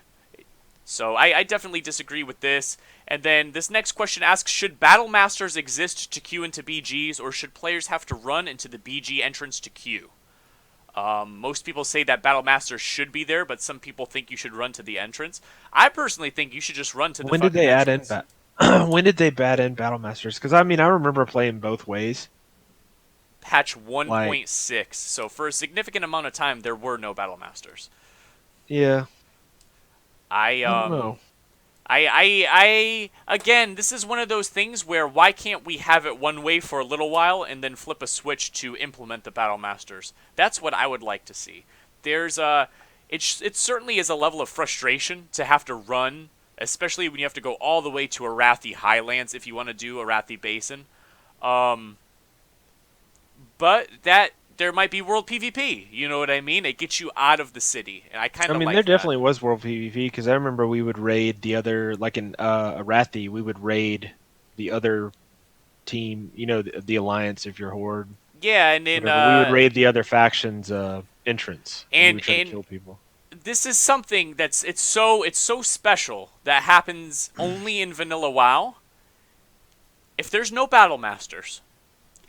So I definitely disagree with this. And then this next question asks, should battle masters exist to queue into BGs, or should players have to run into the BG entrance to queue? Most people say that battle masters should be there, but some people think you should run to the entrance. I personally think you should just run to the When did fucking they add in entrance. when did they add in battle masters? Because I mean, I remember playing both ways. Patch Like, 1.6. So for a significant amount of time, there were no battle masters. yeah, I I don't um know. I again, this is one of those things where why can't we have it one way for a little while and then flip a switch to implement the battle masters? That's what I would like to see. There's it certainly is a level of frustration to have to run, especially when you have to go all the way to Arathi Highlands if you want to do Arathi Basin. Um, but that there might be world PvP. You know what I mean? It gets you out of the city, and I kind I of mean, there like that. definitely was world PvP because I remember we would raid the other, like in Arathi, we would raid the other team. You know, the alliance if you're horde, Yeah, and in whatever. We would raid the other faction's entrance, and we would try to and kill people. this is something that's it's so special that happens only in vanilla WoW. If there's no battle masters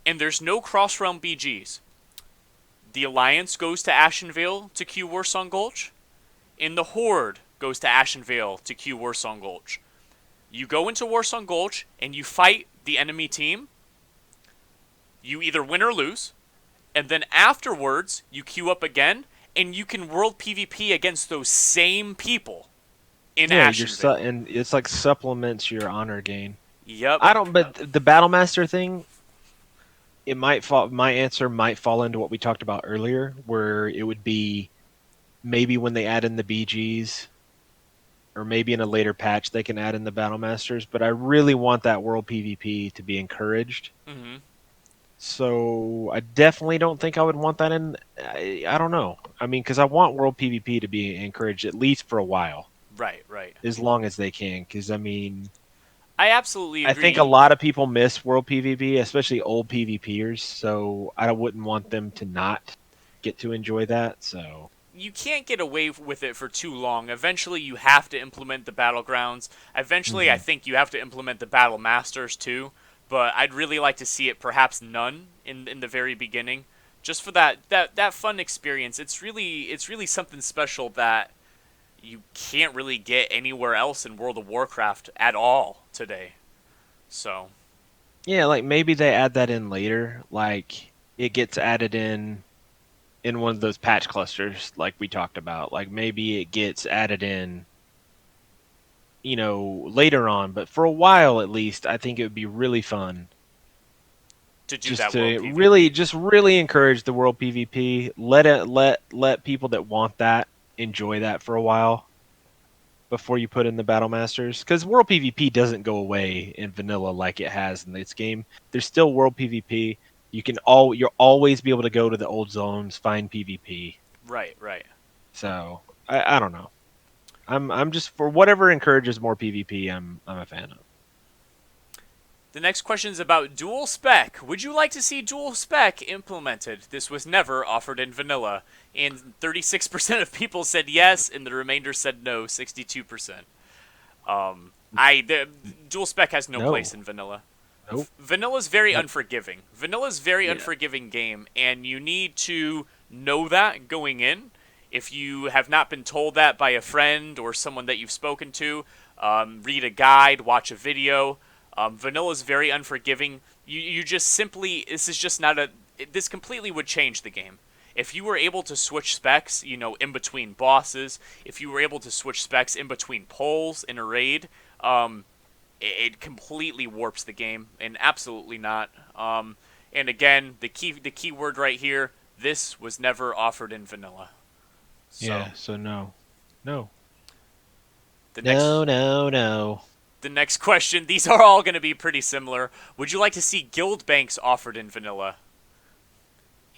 and there's no cross realm BGs, the alliance goes to Ashenvale to queue Warsong Gulch, and the horde goes to Ashenvale to queue Warsong Gulch. You go into Warsong Gulch and you fight the enemy team. You either win or lose, and then afterwards you queue up again, and you can world PvP against those same people in Yeah, Ashenvale. and it's like supplements your honor gain. Yep. I don't, but the battle master thing, it might fall. My answer might fall into what we talked about earlier, where it would be maybe when they add in the BGs, or maybe in a later patch they can add in the Battle Masters. But I really want that World PvP to be encouraged. Mm-hmm. So I definitely don't think I would want that in. I don't know. I mean, because I want World PvP to be encouraged at least for a while, Right, right. as long as they can. Because I mean, I absolutely I think a agree. lot of people miss World PvP, especially old PvPers. So I wouldn't want them to not get to enjoy that. So You can't get away with it for too long. Eventually, you have to implement the battlegrounds. Eventually, I hmm think you have to implement the battle masters too. But I'd really like to see it perhaps none in the very beginning, just for that fun experience. It's really something special that you can't really get anywhere else in World of Warcraft at all today. So, yeah, like maybe they add that in later. Like it gets added in one of those patch clusters, like we talked about. Like maybe it gets added in, later on. But for a while at least, I think it would be really fun to do just that world to really, PvP. just really encourage the world PvP. Let people that want that enjoy that for a while before you put in the battle masters, because world PvP doesn't go away in vanilla like it has in this game. There's still world PvP. You'll always be able to go to the old zones, find PvP. Right, right. So I don't know. I'm just for whatever encourages more PvP. I'm a fan of. The next question is about dual spec. Would you like to see dual spec implemented? This was never offered in vanilla. And 36% of people said yes, and the remainder said no, 62%. Dual spec has no No, place in vanilla. nope. Vanilla's very That, unforgiving. Vanilla's very yeah, unforgiving game, and you need to know that going in. If you have not been told that by a friend or someone that you've spoken to, read a guide, watch a video. Vanilla's very unforgiving. You just simply, this is just not a, this completely would change the game. If you were able to switch specs, in between bosses, if you were able to switch specs in between polls in a raid, it completely warps the game, and absolutely not. And again, the key word right here, this was never offered in vanilla. So yeah. So no, no, the no, next no, no. the next question, these are all going to be pretty similar. Would you like to see guild banks offered in vanilla?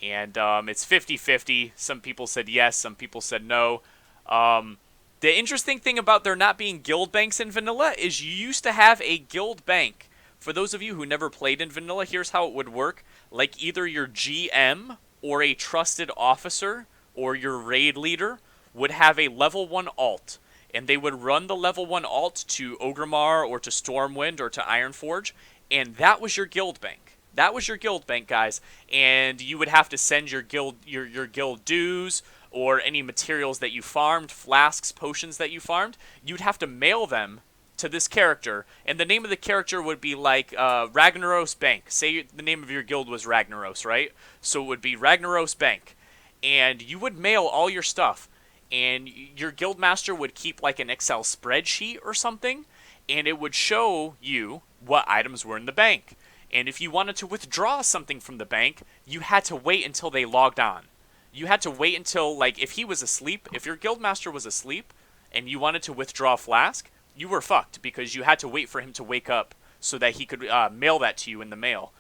And it's 50-50. Some people said yes, some people said no. Um, the interesting thing about there not being guild banks in vanilla is you used to have a guild bank. For those of you who never played in vanilla, here's how it would work. Like either your GM or a trusted officer or your raid leader would have a level 1 alt. And they would run the level 1 alt to Ogremar or to Stormwind or to Ironforge. And that was your guild bank. That was your guild bank, guys. And you would have to send your guild dues or any materials that you farmed, flasks, potions that you farmed. You'd have to mail them to this character, and the name of the character would be like Ragnaros Bank. Say the name of your guild was Ragnaros, right? So it would be Ragnaros Bank, and you would mail all your stuff, and your guild master would keep like an Excel spreadsheet or something, and it would show you what items were in the bank. And if you wanted to withdraw something from the bank, you had to wait until they logged on. You had to wait until, like, if he was asleep, if your guildmaster was asleep, and you wanted to withdraw a flask, you were fucked because you had to wait for him to wake up so that he could mail that to you in the mail.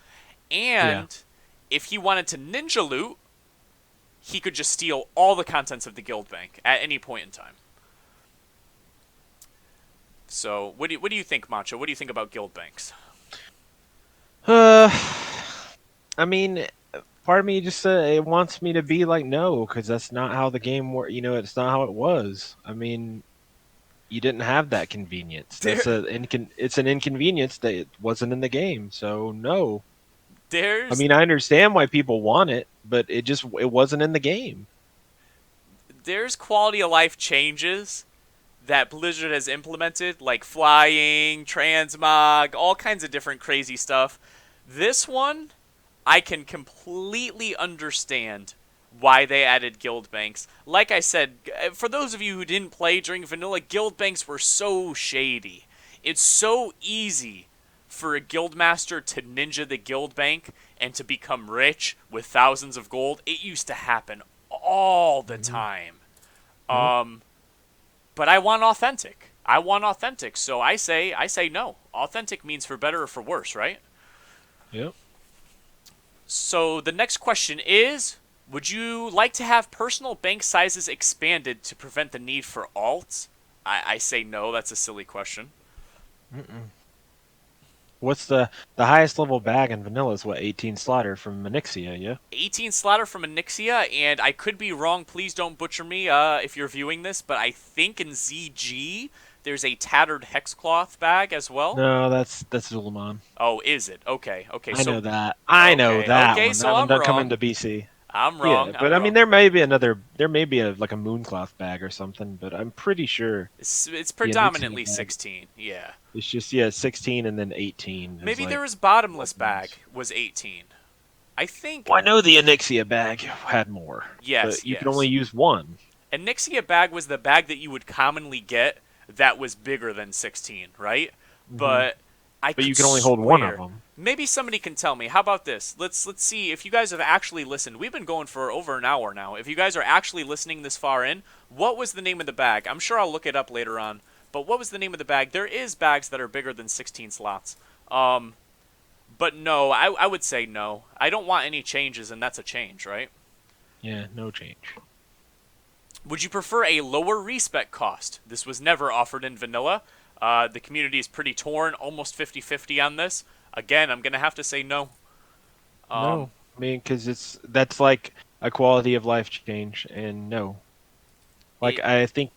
Yeah, And if he wanted to ninja loot, he could just steal all the contents of the guild bank at any point in time. So, what do you think, Macho? What do you think about guild banks? Uh, I mean, part of me just it wants me to be like no, because that's not how the game worked. It's not how it was. I mean, you didn't have that convenience. There, It's an inconvenience that it wasn't in the game. So no. I there's mean, I understand why people want it, but it wasn't in the game. there's quality of life changes that Blizzard has implemented, like flying, transmog, all kinds of different crazy stuff. This one, I can completely understand why they added guild banks. Like I said, for those of you who didn't play during vanilla, guild banks were so shady. It's so easy for a guild master to ninja the guild bank and to become rich with thousands of gold. It used to happen all the hmm time. Yep. But I want authentic. I want authentic. So I say no. Authentic means for better or for worse, right? Yep. So the next question is, would you like to have personal bank sizes expanded to prevent the need for alts? I say no. That's a silly question. Mm-mm. What's the highest level bag in vanilla is what 18 slaughter from Manixia, yeah? 18 slaughter from Anixia, and I could be wrong. Please don't butcher me if you're viewing this, but I think in ZG there's a tattered hexcloth bag as well. No, that's Zul'Aman. Oh, is it? Okay, okay. I So know that. I know okay, that okay. one. So That one I'm doesn't come wrong. into BC. I'm Yeah, wrong. but I'm I mean wrong. there may be a like a Mooncloth bag or something, but I'm pretty sure It's the Anixia predominantly bag 16. Yeah. is just 16 and then 18 is Maybe there like was bottomless what it bag is. was 18. I think Well, I know the Anixia bag had more, yes, but you can only yes. use one. Anixia bag was the bag that you would commonly get that was bigger than 16, right? Hmm. But I But could you can only hold one of swear. them. Maybe somebody can tell me. How about this? Let's see if you guys have actually listened. We've been going for over an hour now. If you guys are actually listening this far in, what was the name of the bag? I'm sure I'll look it up later on. But what was the name of the bag? There is bags that are bigger than 16 slots. Um, but no, I would say no. I don't want any changes, and that's a change, right? Yeah, no change. Would you prefer a lower respec cost? This was never offered in vanilla. The community is pretty torn, almost 50-50 on this. Again, I'm going to have to say no. Um, No, I mean, because that's like a quality of life change, and no, like it,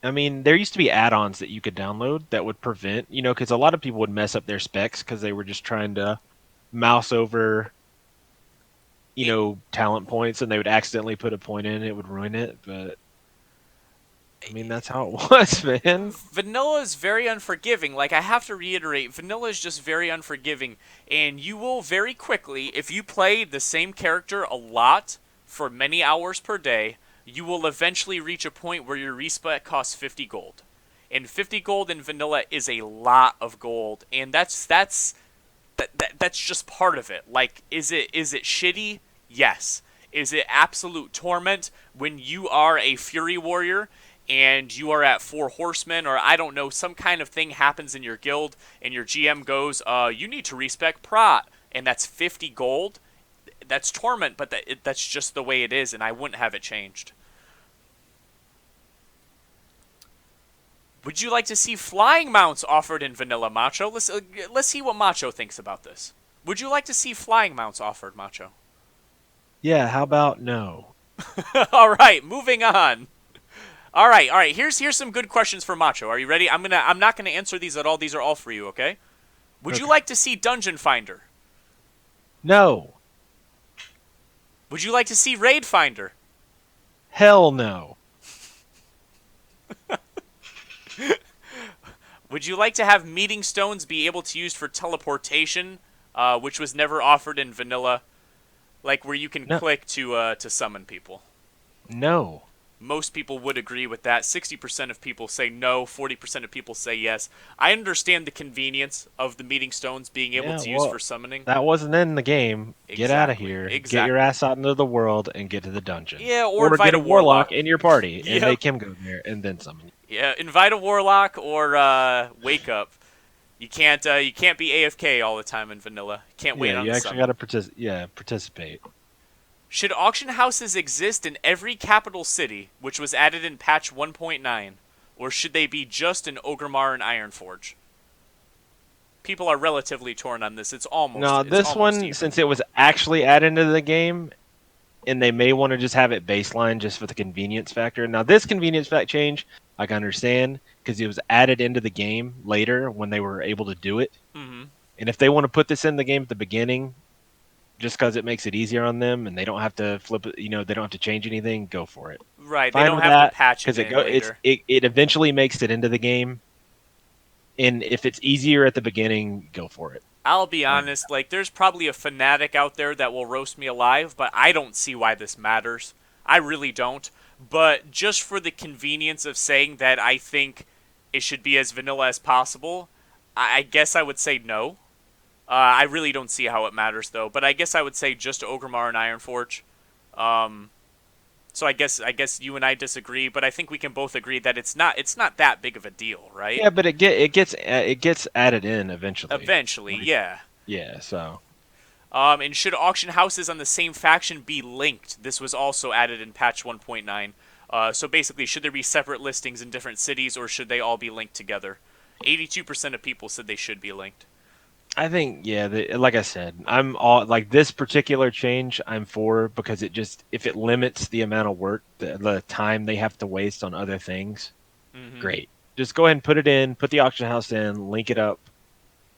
I mean, there used to be add-ons that you could download that would prevent, because a lot of people would mess up their specs because they were just trying to mouse over, it, talent points, and they would accidentally put a point in, it would ruin it. But I mean, that's how it was, man. Vanilla is very unforgiving. Like, I have to reiterate, vanilla is just very unforgiving. And you will very quickly, if you play the same character a lot for many hours per day, you will eventually reach a point where your respec costs 50 gold. And 50 gold in vanilla is a lot of gold. And that's just part of it. Like, is it shitty? Yes. Is it absolute torment when you are a fury warrior and you are at four horsemen, or I don't know, some kind of thing happens in your guild and your GM goes, you need to respec Prot, and that's 50 gold? That's torment, but that's just the way it is, and I wouldn't have it changed. Would you like to see flying mounts offered in vanilla, Macho? Let's see what Macho thinks about this. Would you like to see flying mounts offered, Macho? Yeah, how about no? All right, moving on. All right. Here's some good questions for Macho. Are you ready? I'm not gonna answer these at all. These are all for you. Okay. Would you Okay. like to see Dungeon Finder? No. Would you like to see Raid Finder? Hell no. Would you like to have meeting stones be able to use for teleportation, which was never offered in vanilla, like where you can No. click to summon people? No. Most people would agree with that. 60% of people say no, 40% of people say yes. I understand the convenience of the meeting stones being able Yeah, to use for well, summoning. that wasn't in the game. Get out of Exactly. here. Get your Exactly. ass out into the world and get to the dungeon. Yeah, or Or invite get a a warlock warlock. in your party and Yep. make him go there and then summon you. Yeah, invite a warlock or wake up. You can't be AFK all the time in vanilla. Can't wait Yeah, on you the actually got summon. to participate. Should auction houses exist in every capital city, which was added in patch 1.9, or should they be just in Orgrimmar and Ironforge? People are relatively torn on this. No, It's this almost one, even. since it was actually added into the game, and they may want to just have it baseline just for the convenience factor. Now, this convenience fact change, I can understand because it was added into the game later when they were able to do it. Mm-hmm. And if they want to put this in the game at the beginning, just because it makes it easier on them and they don't have to flip it, they don't have to change anything, go for it. Right, they Fine don't with have to that patch it because in later. it eventually makes it into the game. And if it's easier at the beginning, go for it. I'll be Fine with honest, like, there's probably a fanatic out there that will roast me alive, but I don't see why this matters. I really don't. But just for the convenience of saying that I think it should be as vanilla as possible, I guess I would say no. I really don't see how it matters, though. But I guess I would say just Orgrimmar and Ironforge. Um, So I guess you and I disagree, but I think we can both agree that it's not that big of a deal, right? Yeah, but it gets added in eventually. Eventually, Like yeah. yeah, so And should auction houses on the same faction be linked? This was also added in patch 1.9. So basically, should there be separate listings in different cities, or should they all be linked together? 82% of people said they should be linked. I think yeah, like I said, I'm all like this particular change I'm for because it just if it limits the amount of work, the time they have to waste on other things, Mm-hmm. great. Just go ahead and put it in, put the auction house in, link it up.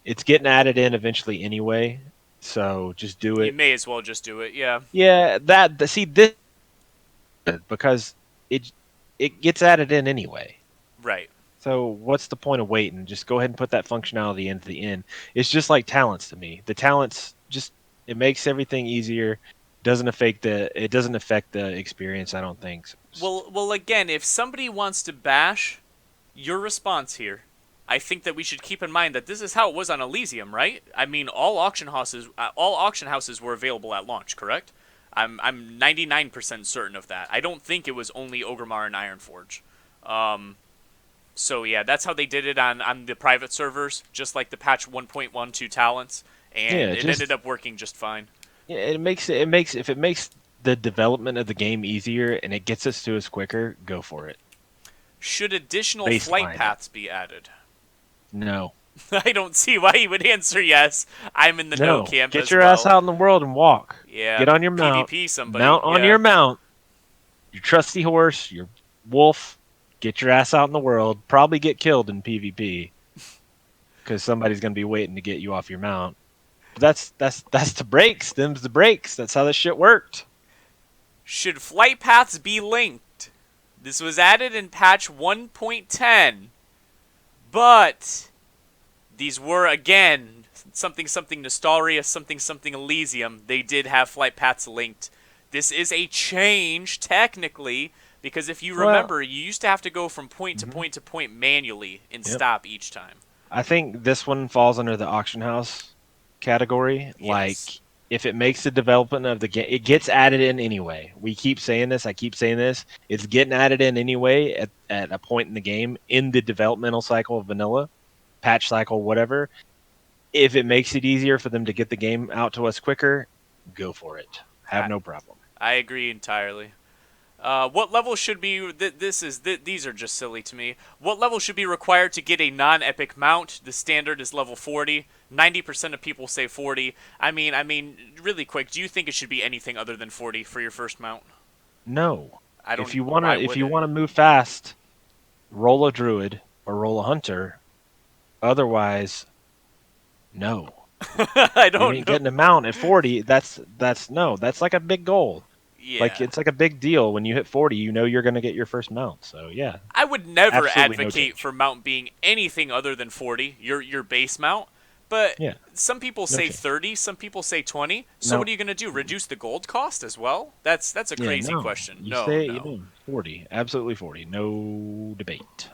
It's getting added in eventually anyway, so just do You it. may as well just do it, yeah. Yeah, see this because it it gets added in anyway. Right. So what's the point of waiting? Just go ahead and put that functionality into the end. It's just like talents to me. The talents just it makes everything easier. Doesn't affect the experience. I don't think. So Well, again, if somebody wants to bash your response here, I think that we should keep in mind that this is how it was on Elysium, right? I mean, all auction houses were available at launch, correct? I'm 99% certain of that. I don't think it was only Ogrimmar and Ironforge. So yeah, that's how they did it on the private servers, just like the patch 1.12 talents, and yeah, it ended just up working just fine. yeah, it makes if it makes the development of the game easier and it gets us to us quicker, go for it. Should additional flight Baseline it. paths be added? No, I don't see why you would answer yes. I'm in the no no. camp Get as your ass well. out in the world and walk. Yeah, Get on your mount. PvP somebody. Mount on Yeah. your mount. Your trusty horse. Your wolf. Get your ass out in the world. Probably get killed in PvP because somebody's gonna be waiting to get you off your mount. But that's the breaks. Them's the breaks. That's how this shit worked. Should flight paths be linked? This was added in patch 1.10, but these were again something something Nostalria, something something Elysium. They did have flight paths linked. This is a change technically because if you Well, remember, you used to have to go from point to mhm, point to point manually and yep. stop each time. I think this one falls under the auction house category. Yes. Like, if it makes the development of the game, it gets added in anyway. We keep saying this. I keep saying this. It's getting added in anyway at a point in the game in the developmental cycle of vanilla, patch cycle, whatever. If it makes it easier for them to get the game out to us quicker, go for it. Have I, no problem. I agree entirely. What level should be? These are just silly to me. What level should be required to get a non-epic mount? The standard is level 40. 90% of people say 40. I mean, really quick. Do you think it should be anything other than 40 for your first mount? No. I If don't. you wanna Why if would you it? wanna move fast, roll a druid or roll a hunter. Otherwise, no. I You ain't don't know. getting a mount at 40. That's no. That's like a big goal. Like Yeah. it's like a big deal when you hit 40. You know you're gonna get your first mount. So yeah, I would never absolutely no advocate change. for mount being anything other than 40. Your base mount. But Yeah, some people no say change. 30, some people say 20. So what No. are you going to do? Reduce the gold cost as well? That's a Yeah, crazy no. question. You No, say no. 40. Absolutely 40. No debate.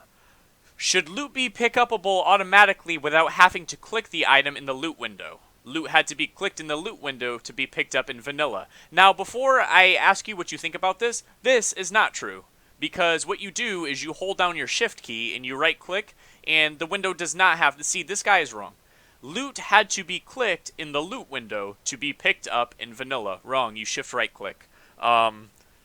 Should loot be pick upable automatically without having to click the item in the loot window? Loot had to be clicked in the loot window to be picked up in vanilla. Now, before I ask you what you think about this is not true. Because what you do is you hold down your shift key and you right click, and the window does not have to see. This guy is wrong. Loot had to be clicked in the loot window to be picked up in vanilla. Wrong. You shift right click.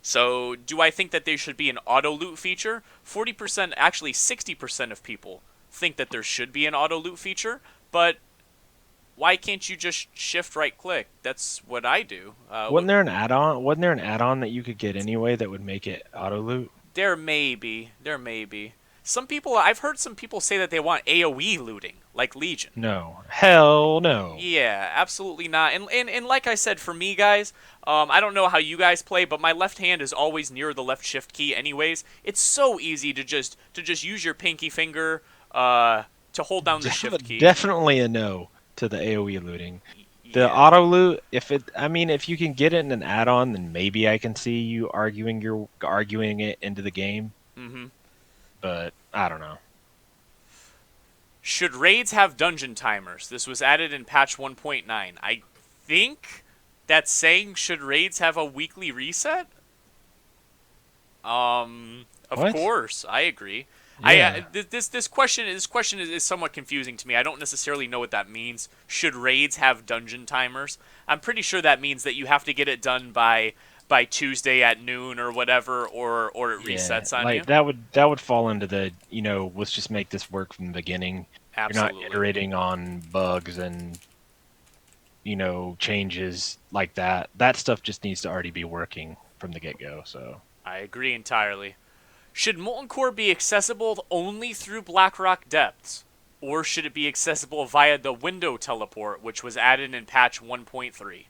So, do I think that there should be an auto loot feature? 40%, actually 60% of people think that there should be an auto loot feature, but why can't you just shift right click? That's what I do. Wasn't there an add-on? Wasn't there an add-on that you could get anyway that would make it auto loot? There may be. There may be. Some people, I've heard some people say that they want AoE looting, like Legion. No. Hell no. Yeah, absolutely not. And like I said, for me, guys, I don't know how you guys play, but my left hand is always near the left shift key. Anyways, it's so easy to just use your pinky finger to hold down the shift key. Definitely a no to the AoE looting. The Yeah. auto loot, I mean, if you can get it in an add-on, then maybe I can see you arguing it into the game. Mm-hmm. But I don't know. Should raids have dungeon timers? This was added in patch 1.9. I think that's saying should raids have a weekly reset? Of What? course, I agree. Yeah. This question is somewhat confusing to me. I don't necessarily know what that means. Should raids have dungeon timers? I'm pretty sure that means that you have to get it done by Tuesday at noon or whatever, or it Yeah, resets on like you. that would fall into the, let's just make this work from the beginning. You're not Absolutely. iterating on bugs and, changes like that. That stuff just needs to already be working from the get-go, so. I agree entirely. Should Molten Core be accessible only through Blackrock Depths? Or should it be accessible via the window teleport, which was added in patch 1.3?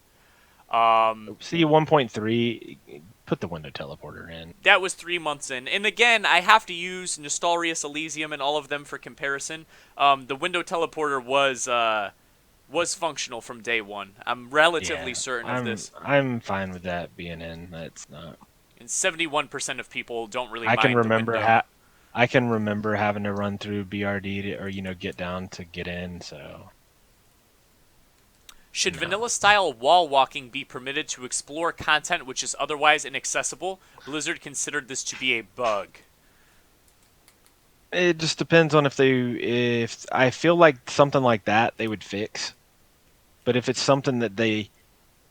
See 1.3, put the window teleporter in. That was 3 months in. And again, I have to use Nostalrius Elysium and all of them for comparison. The window teleporter was functional from day one. I'm relatively Yeah, certain of I'm this. I'm fine with that being in. That's not. And 71% of people don't really I can mind the remember window. I can remember having to run through BRD to, or get down to get in. So Should no, vanilla style wall walking be permitted to explore content which is otherwise inaccessible? Blizzard considered this to be a bug. it just depends on if I feel like something like that they would fix. But if it's something that they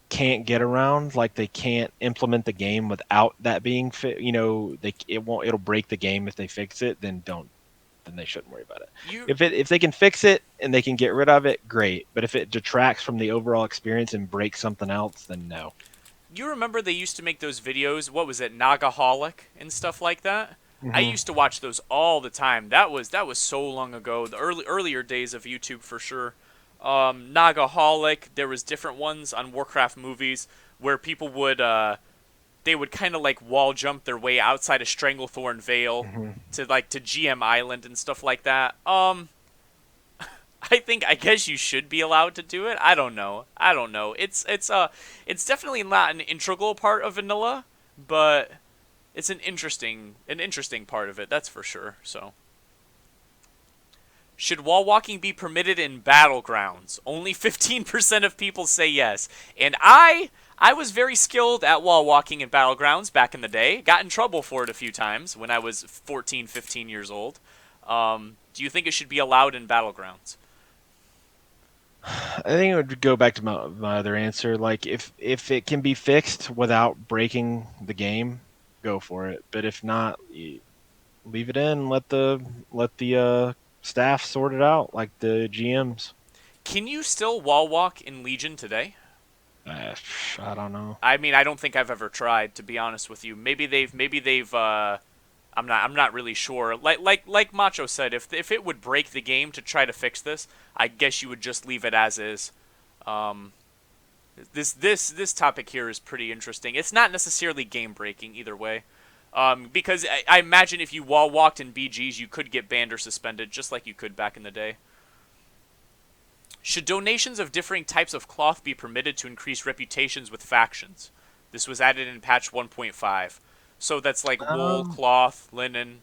can't get around, like they can't implement the game without that being it'll break the game if they fix it, then they shouldn't worry about it. You If they can fix it and they can get rid of it, great. But if it detracts from the overall experience and breaks something else, then no. you remember they used to make those videos? What was it, Nagaholic and stuff like that? I Hmm. used to watch those all the time. That was so long ago. The earlier days of YouTube for sure. Nagaholic. There was different ones on Warcraft movies where people would they would kind of like wall jump their way outside of Stranglethorn Vale Hmm. to GM Island and stuff like that. I guess you should be allowed to do it. I don't know. I don't know. It's definitely not an integral part of vanilla, but it's an interesting part of it. That's for sure. So, should wall walking be permitted in battlegrounds? Only 15% of people say yes. And I was very skilled at wall walking in battlegrounds back in the day. Got in trouble for it a few times when I was 14, 15 years old. Do you think it should be allowed in battlegrounds? I think it would go back to my other answer. Like if it can be fixed without breaking the game, go for it. But if not, leave it in. Let the staff sort it out, like the GMs. Can you still wall walk in Legion today? Uh, I don't know. I mean, I don't think I've ever tried, to be honest with you. Maybe they've I'm not really sure. Like Macho said, if it would break the game to try to fix this, I guess you would just leave it as is. Um this topic here is pretty interesting. It's not necessarily game breaking either way. Because I imagine if you wall walked in BGs, you could get banned or suspended, just like you could back in the day. Should donations of differing types of cloth be permitted to increase reputations with factions? This was added in patch 1.5. So that's like wool, Um, cloth, linen.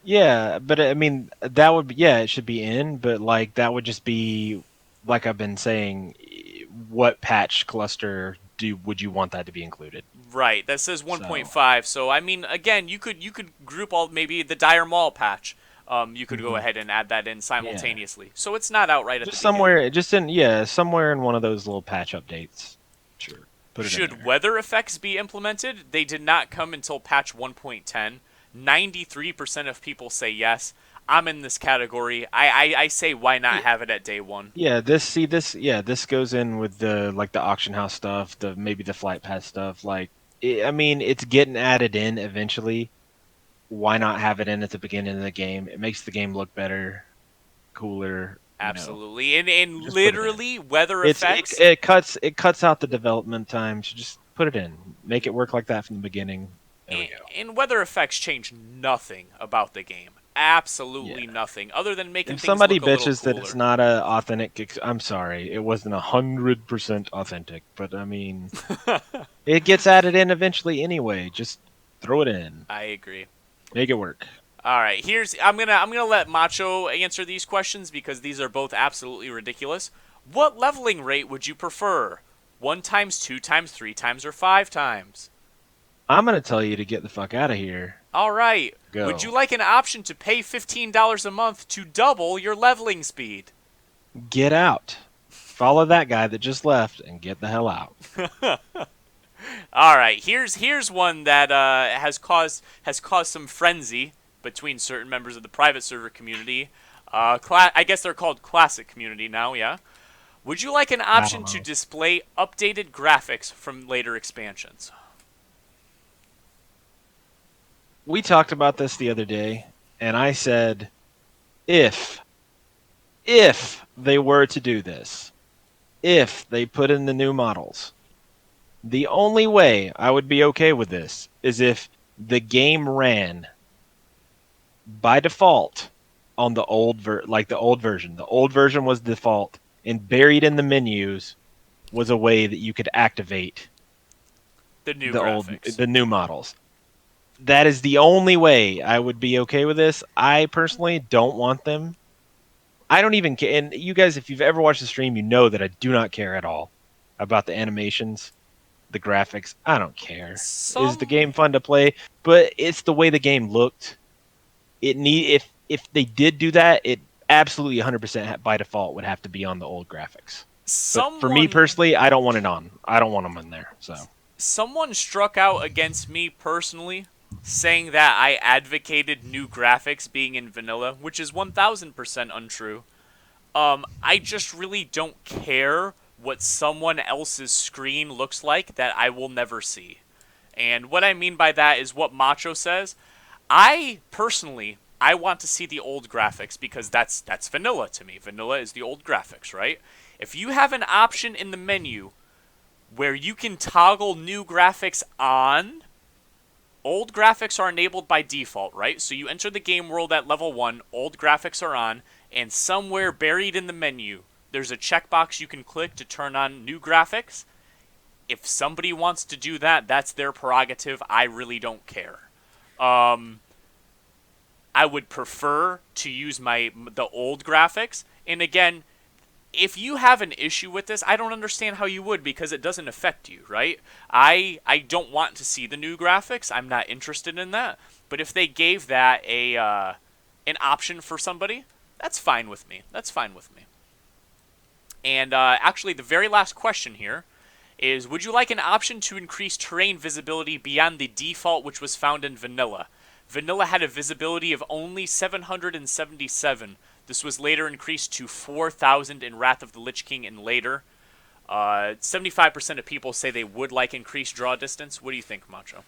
yeah, but I mean that would be, yeah, it should be in, but like that would just be like I've been saying, what patch cluster do would you want that to be included? Right, that says So, 1.5. So I mean, again, you could group all maybe the Dire Maul patch. You could go mhm, ahead and add that in yeah. simultaneously. So it's not outright at the Just beginning. somewhere, just in, yeah, somewhere in one of those little patch updates. Sure, put it in Should there. weather effects be implemented? They did not come until patch 1.10. 93% of people say yes. I'm in this category. I say why not Y- have it at day one? Yeah, this goes in with the like the auction house stuff, the maybe the flight pass stuff. Like, I mean, it's getting added in eventually. Why not have it in at the beginning of the game? It makes the game look better, cooler. Absolutely. And Just put it in. literally, weather It's it, effects. it cuts out the development time. So just put it in. Make it work like that from the beginning. There we go. And weather effects change nothing about the game. Yeah. Absolutely nothing, other than making If things somebody look a little bitches that it's cooler. not a authentic, I'm sorry, it wasn't 100% authentic. But I mean, it gets added in eventually anyway. Just throw it in, I agree. make it work. All right, I'm gonna let Macho answer these questions because these are both absolutely ridiculous. What leveling rate would you prefer? One times, two times, three times, or five times? I'm gonna tell you to get the fuck out of here. All right. Would you Go. like an option to pay $15 a month to double your leveling speed? Get out. Follow that guy that just left and get the hell out. All right. Here's one that has caused some frenzy between certain members of the private server community. I guess they're called classic community now. Yeah. Would you like an I don't option to know. display updated graphics from later expansions? We talked about this the other day, and I said if they were to do this, if they put in the new models, the only way I would be okay with this is if the game ran by default on the like the old version. The old version was default, and buried in the menus was a way that you could activate The new graphics. the new models. That is the only way I would be okay with this. I personally don't want them. I don't even care. And you guys, if you've ever watched the stream, you know that I do not care at all about the animations, the graphics. I don't care. Is the Some game fun to play? But it's the way the game looked. If they did do that, it absolutely 100% by default would have to be on the old graphics. But for me someone personally, I don't want it on. I don't want them in there. So someone struck out against me personally, saying that I advocated new graphics being in vanilla, which is 1000% untrue. I just really don't care what someone else's screen looks like that I will never see. And what I mean by that is what Macho says. I personally, I want to see the old graphics because that's vanilla to me. Vanilla is the old graphics, right? If you have an option in the menu where you can toggle new graphics on, old graphics are enabled by default, right? So you enter the game world at level 1, old graphics are on, and somewhere buried in the menu, there's a checkbox you can click to turn on new graphics. If somebody wants to do that, that's their prerogative. I really don't care. Um, I would prefer to use the old graphics. And again, if you have an issue with this, I don't understand how you would because it doesn't affect you, right? I don't want to see the new graphics. I'm not interested in that. But if they gave that a an option for somebody, that's fine with me. That's fine with me. And actually, the very last question here is: would you like an option to increase terrain visibility beyond the default, which was found in vanilla? Vanilla had a visibility of only 777. This was later increased to 4,000 in Wrath of the Lich King and later. 75% of people say they would like increased draw distance. What do you think, Macho?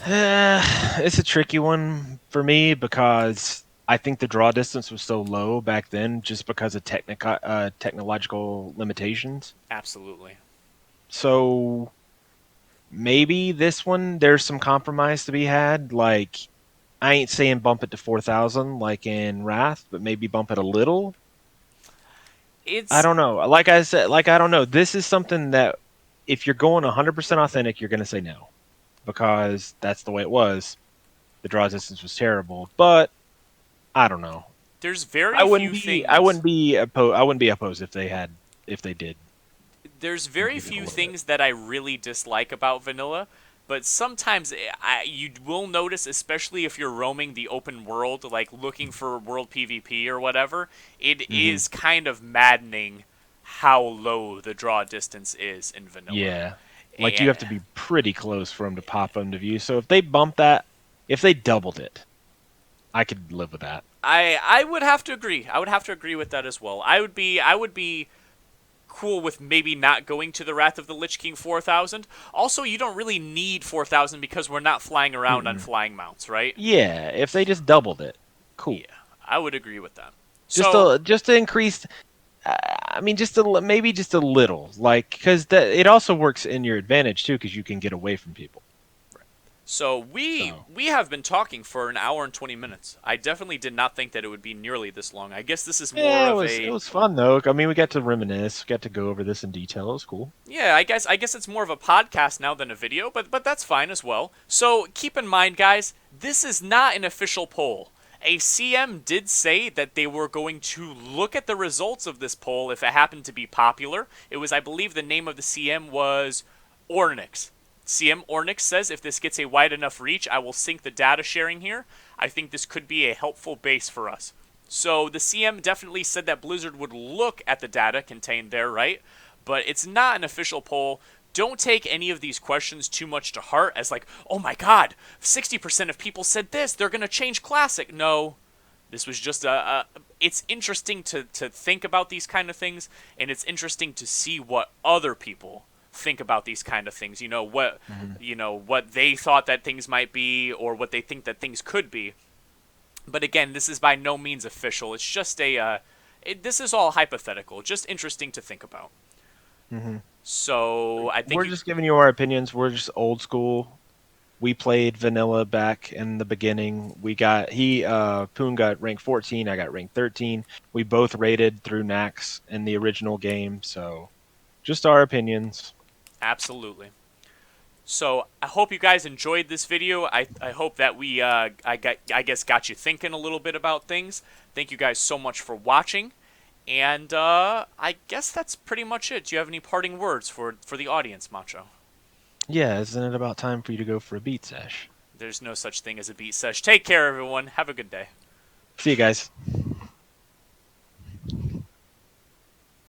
it's a tricky one for me because I think the draw distance was so low back then just because of technological limitations. Absolutely. So maybe this one there's some compromise to be had. Like I ain't saying bump it to 4,000 like in Wrath, but maybe bump it a little. I It's don't know. Like I said, like I don't know. This is something that if you're going 100% authentic, you're going to say no because that's the way it was. The draw distance was terrible, but I don't know. there's very few I things wouldn't be opposed. I wouldn't be opposed if they did there's very give it a few little bit. things that I really dislike about vanilla, but sometimes you will notice, especially if you're roaming the open world, like looking for world PvP or whatever, it Hmm. is kind of maddening how low the draw distance is in vanilla. Yeah, like you And have to be pretty close for them to pop into view. So if they bump that, if they doubled it, I could live with that. I would have to agree. I would have to agree with that as well. I would be cool with maybe not going to the Wrath of the Lich King 4000. Also, you don't really need 4000 because we're not flying around on Mm-mm. flying mounts, right? Yeah, if they just doubled it, cool. Yeah, I would agree with that. So, Just to increase. I mean, maybe just a little, like because that it also works in your advantage too, because you can get away from people. so we So we have been talking for an hour and 20 minutes. I definitely did not think that it would be nearly this long. I guess this is more yeah, of it a was fun though. I mean, we got to reminisce, got to go over this in detail. It was cool. yeah, I guess it's more of a podcast now than a video, but that's fine as well. So keep in mind, guys, this is not an official poll. A CM did say that they were going to look at the results of this poll if it happened to be popular. It was, I believe, the name of the CM was Ornix. CM Ornix says, if this gets a wide enough reach, I will sync the data sharing here. I think this could be a helpful base for us. So the CM definitely said that Blizzard would look at the data contained there, right? But it's not an official poll. Don't take any of these questions too much to heart as like, oh my god, 60% of people said this, they're going to change Classic. No, this was just it's interesting to think about these kind of things, and it's interesting to see what other people think about these kind of things. Mhm. What they thought that things might be, or what they think that things could be. But again, this is by no means official. It's just this is all hypothetical, just interesting to think about. Mhm. So I think We're just giving you our opinions. We're just old school. We played vanilla back in the beginning. We got Poon got rank 14, I got rank 13. We both rated through Nax in the original game, so just our opinions. absolutely. So I hope you guys enjoyed this video. I hope that I guess got you thinking a little bit about things. Thank you guys so much for watching, and I guess that's pretty much it. Do you have any parting words for the audience, Macho? Yeah, isn't it about time for you to go for a beat sesh? There's no such thing as a beat sesh. Take care, everyone. Have a good day. See you guys.